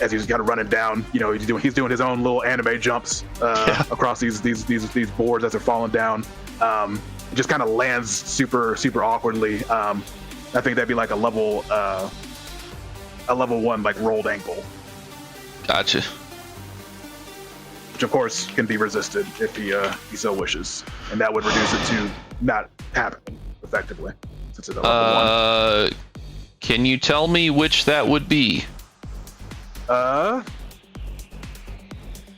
As he's kind of running down, he's doing his own little anime jumps across these boards as they're falling down. It just kind of lands super awkwardly. I think that'd be like a level 1 like rolled ankle. Gotcha. Which of course can be resisted if he so wishes, and that would reduce it to not happening effectively, since it's a level 1. Can you tell me which that would be? I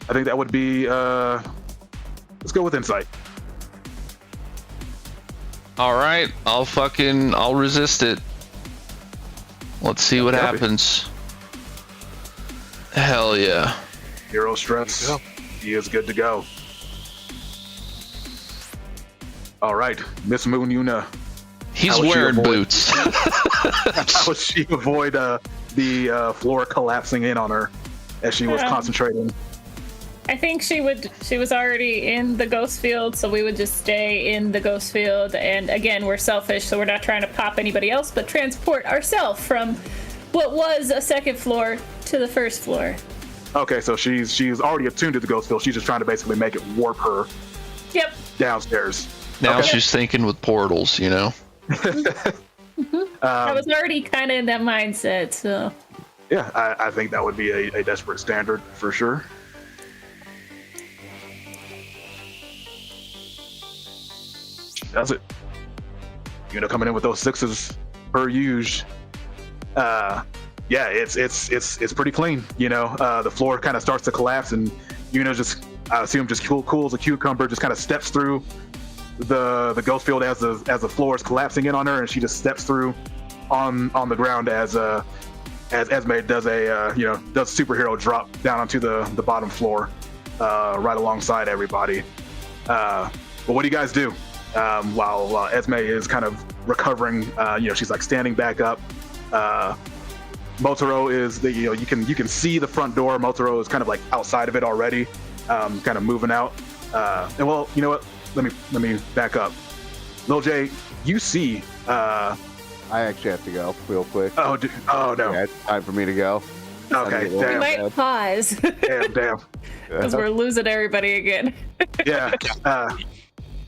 think that would be. Let's go with insight. All right, I'll resist it. Let's see what happens. Hell yeah. Hero stress. He is good to go. All right, Miss Moon Yuna. He's wearing boots. How would she avoid the floor collapsing in on her as she was concentrating? I think she was already in the ghost field, so we would just stay in the ghost field. And again, we're selfish, so we're not trying to pop anybody else, but transport ourselves from what was a second floor to the first floor. Okay, so she's already attuned to the ghost field. She's just trying to basically make it warp her downstairs. Now she's thinking with portals, I was already kind of in that mindset, so. Yeah, I think that would be a desperate standard for sure. Does it? Coming in with those 6s per usual. Yeah, it's pretty clean. The floor kind of starts to collapse, and just, I assume, just cool as a cucumber, just kind of steps through the ghost field as the floor is collapsing in on her, and she just steps through on the ground as Esme does does superhero drop down onto the bottom floor, right alongside everybody. But what do you guys do? While Esme is kind of recovering, she's like standing back up. Motaro is you can see the front door. Motaro is kind of like outside of it already, kind of moving out. And well, you know what? Let me back up. Lil J, you see. I actually have to go real quick. Oh no! Yeah, it's time for me to go. Okay, We damn. might pause Damn. because we're losing everybody again. Yeah.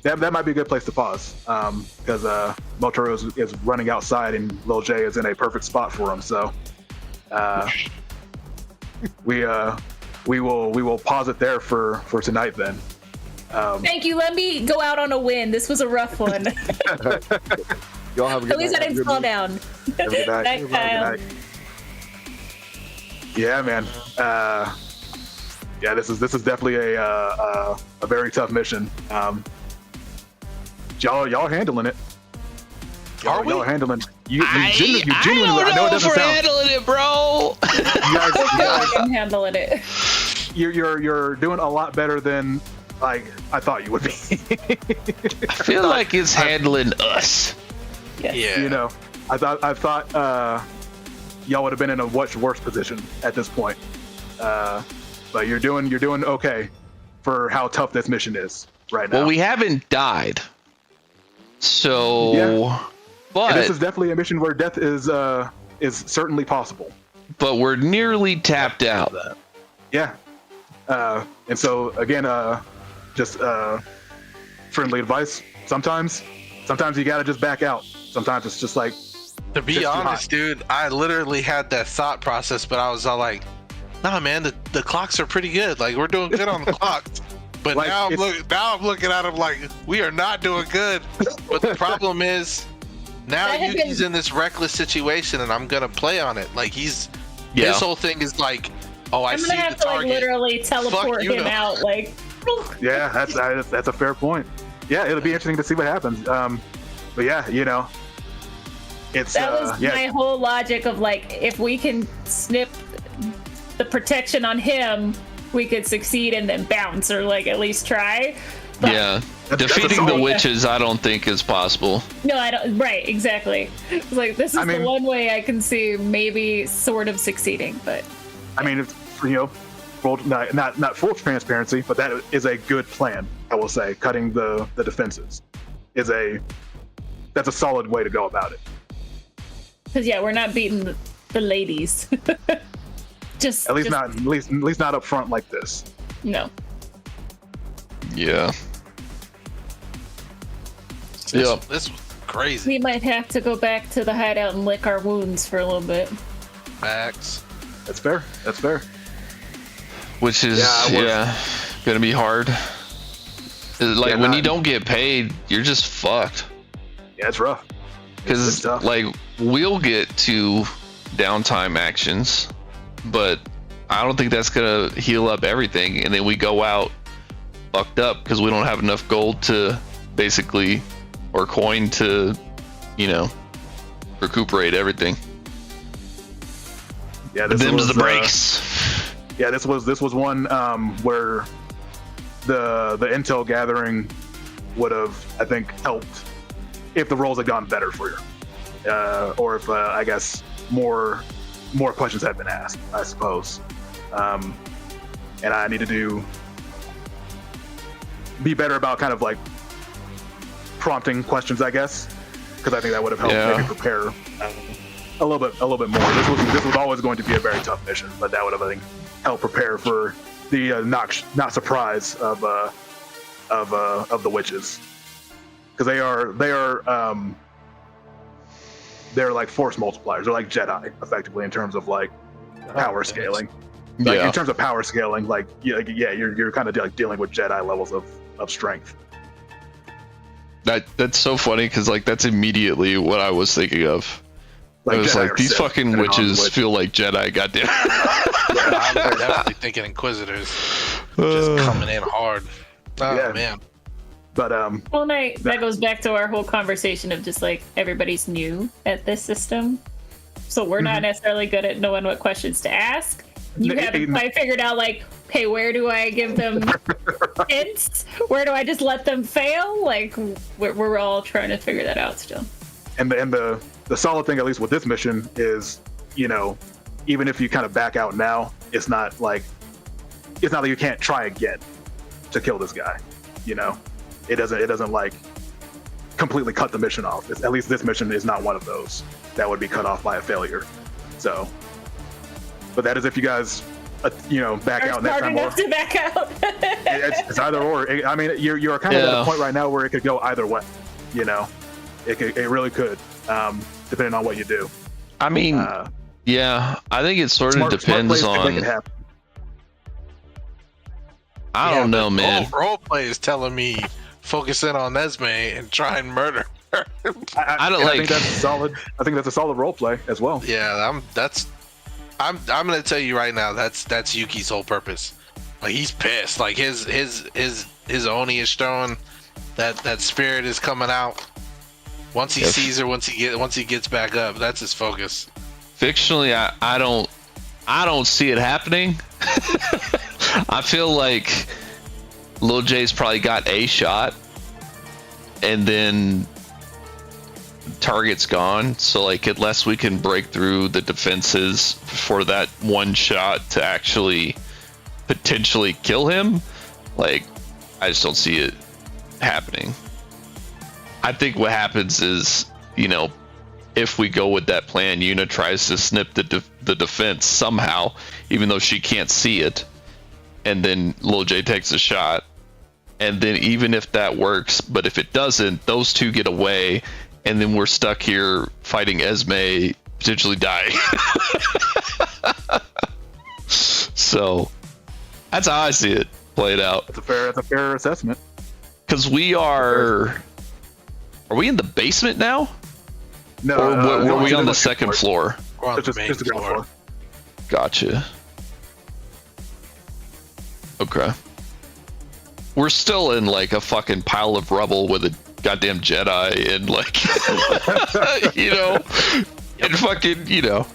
That might be a good place to pause, because Motaro is running outside and Lil J is in a perfect spot for him. So we will pause it there for tonight then. Thank you. Let me go out on a win. This was a rough one. Y'all have a good At least night. I didn't fall down. Have a good night. Night, Kyle. Yeah, man. Yeah, this is definitely a very tough mission. Y'all handling it. Y'all are handling it. You genuinely, I know it doesn't sound. Handling it, bro. You guys, I'm handling it. you're doing a lot better than like I thought you would be. I feel like it's handling us. Yes. Yeah. You know, I thought y'all would have been in a much worse position at this point. But you're doing okay for how tough this mission is right now. Well, we haven't died, so. Yeah. But this is definitely a mission where death is certainly possible. But we're nearly tapped out. Yeah. And so again, just friendly advice. Sometimes you gotta just back out. Sometimes it's just like. To be honest, dude, I literally had that thought process, but I was all like, "Nah, man, the clocks are pretty good. Like we're doing good on the clocks." But Like, now I'm looking at him like we are not doing good. But the problem is now Yuki's in this reckless situation, and I'm gonna play on it. Like his whole thing is like, "Oh, I see the target." I'm gonna have to like literally teleport him out. Like, yeah, that's a fair point. Yeah, it'll be interesting to see what happens. But yeah, you know. That was my whole logic of like, if we can snip the protection on him, we could succeed and then bounce, or like at least try. But yeah, defeating the witches, I don't think is possible. No, I don't. Right, exactly. It's like this is the one way I can see maybe sort of succeeding, but. I mean, it's, not full transparency, but that is a good plan. I will say, cutting the defenses that's a solid way to go about it. Because we're not beating the ladies. At least not up front like this. No. Yeah. This was crazy. We might have to go back to the hideout and lick our wounds for a little bit. Facts. That's fair. Which is gonna be hard. Like when you don't get paid, you're just fucked. Yeah, it's rough. Because like we'll get to downtime actions, but I don't think that's gonna heal up everything, and then we go out fucked up because we don't have enough gold to basically, or coin to, recuperate everything. Yeah, them's the breaks. Yeah, this was one where the intel gathering would have, I think, helped if the rolls had gone better for you, or if I guess more questions had been asked, I suppose. And I need to be better about kind of like prompting questions, I guess, because I think that would have helped maybe prepare a little bit more. This was always going to be a very tough mission, but that would have, I think, helped prepare for the not surprise of the witches, because they're like force multipliers. They're like Jedi, effectively, in terms of like power scaling. Like, in terms of power scaling, like you're kind of like dealing with Jedi levels of strength. That's so funny because like that's immediately what I was thinking of. Like, I was like, these fucking witches feel like Jedi, goddamn. I'm definitely thinking Inquisitors just coming in hard. Oh man. But well, that goes back to our whole conversation of just like everybody's new at this system, so we're not necessarily good at knowing what questions to ask. You haven't quite figured out like, hey, where do I give them hints? Where do I just let them fail? Like we're all trying to figure that out still. And the solid thing, at least with this mission, is even if you kind of back out now, it's not like you can't try again to kill this guy. It doesn't like completely cut the mission off. At least this mission is not one of those that would be cut off by a failure. So, but that is if you guys, back out next time. Enough to back out. It's either or. I mean, you're kind of at a point right now where it could go either way. It really could, depending on what you do. I mean, I think it sort of depends on. I don't know, man. Role play is telling me focus in on Esme and try and murder her. I think that's solid. I think that's a solid role play as well. Yeah, I'm gonna tell you right now, that's Yuki's whole purpose. Like he's pissed. Like his Oni is showing that spirit is coming out. Once he sees her, once he gets back up, that's his focus. Fictionally, I don't see it happening. I feel like Lil J's probably got a shot, and then target's gone. So like, unless we can break through the defenses for that one shot to actually potentially kill him, like I just don't see it happening. I think what happens is, you know, if we go with that plan, Yuna tries to snip the defense somehow, even though she can't see it, and then Lil J takes a shot, and then even if that works, but if it doesn't, those two get away, and then we're stuck here fighting Esme, potentially dying. So that's how I see it played out. That's a fair assessment. Because we are we in the basement now? No, or were we on the second floor? We're on the main just the ground floor. Gotcha. Okay. We're still in like a fucking pile of rubble with a goddamn Jedi and like, you know, and fucking, you know,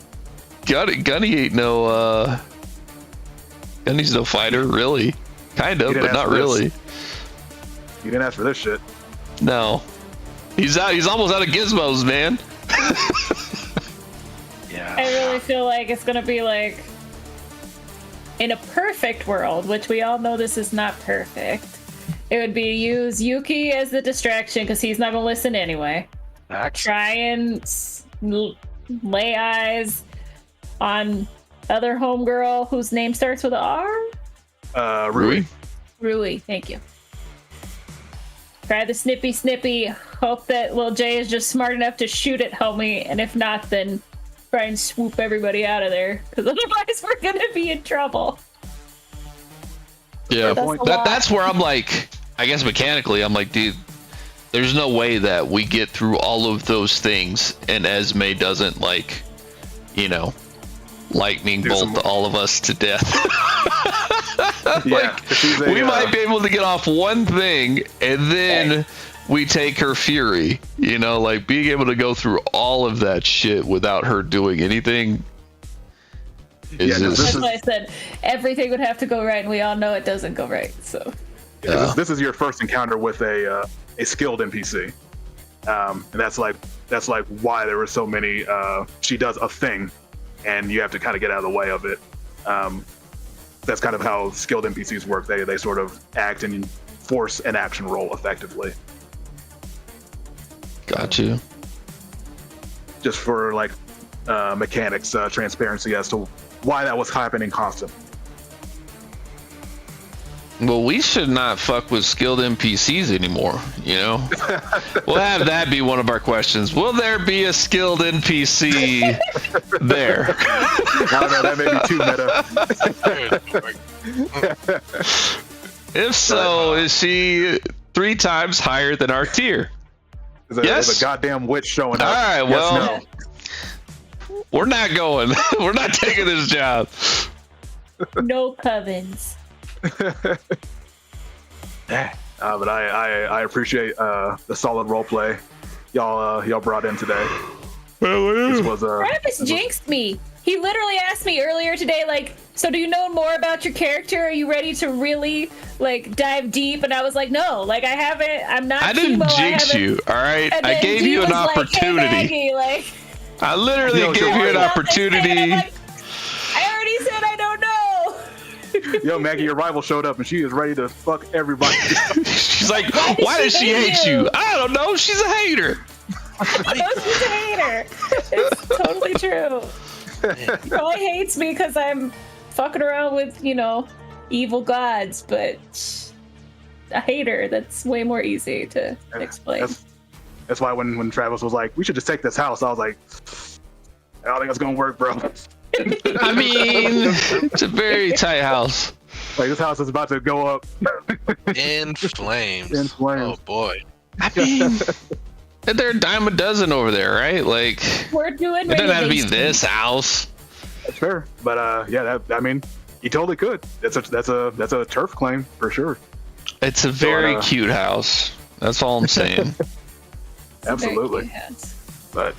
Gunny ain't no, Gunny's no fighter, really. Kind of, but not really. You didn't ask for this shit. No. He's almost out of gizmos, man. Yeah. I really feel like it's gonna be like, in a perfect world, which we all know this is not perfect, it would be use Yuki as the distraction because he's not gonna listen anyway. Try and lay eyes on other homegirl whose name starts with an R. Rui. Rui, thank you. Try the snippy. Hope that Lil J is just smart enough to shoot at homie, and if not, then try and swoop everybody out of there, because otherwise we're gonna be in trouble. Yeah, that's where I'm like, I guess mechanically, I'm like, dude, there's no way that we get through all of those things and Esme doesn't, like, you know, lightning bolt all of us to death. Yeah, like, we might be able to get off one thing and then we take her fury, you know, like being able to go through all of that shit without her doing anything is that's why I said everything would have to go right, and we all know it doesn't go right. So this is your first encounter with a skilled NPC, and that's like why there were so many. She does a thing, and you have to kind of get out of the way of it. That's kind of how skilled NPCs work. They sort of act and force an action roll effectively. Got you. Just for like mechanics, transparency as to why that was happening constantly. Well, we should not fuck with skilled NPCs anymore, you know? We'll have that be one of our questions. Will there be a skilled NPC there? I don't know, that may be too meta. If so, is she 3 times higher than our tier? There's a goddamn witch showing up. All right, yes, well, no. We're not going. We're not taking this job. No covens. But I appreciate the solid role play y'all brought in today. This was Travis jinxed me. He literally asked me earlier today, like, so do you know more about your character? Are you ready to really like dive deep? And I was like, no, like I haven't. I'm not. I didn't jinx you. All right, I gave you an opportunity. Like, hey, Maggie, like, I literally gave you an opportunity. Like, I already said I don't know. Yo, Maggie, your rival showed up and she is ready to fuck everybody. She's like, why does she hate you? I don't know. She's a hater. I know she's a hater. It's totally true. She probably hates me because I'm fucking around with, you know, evil gods, but a hater, that's way more easy to explain. That's why when Travis was like, we should just take this house, I was like, I don't think that's gonna work, bro. I mean, it's a very tight house. Like, this house is about to go up in flames. In flames. Oh boy. I mean, they're a dime a dozen over there, right? Like, we're doing. It doesn't have to be this house. That's fair, but yeah, I mean, He totally could. That's a turf claim for sure. It's a very cute house. That's all I'm saying. Absolutely. Very cute house. But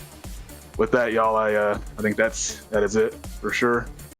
with that, y'all, I think that is it for sure.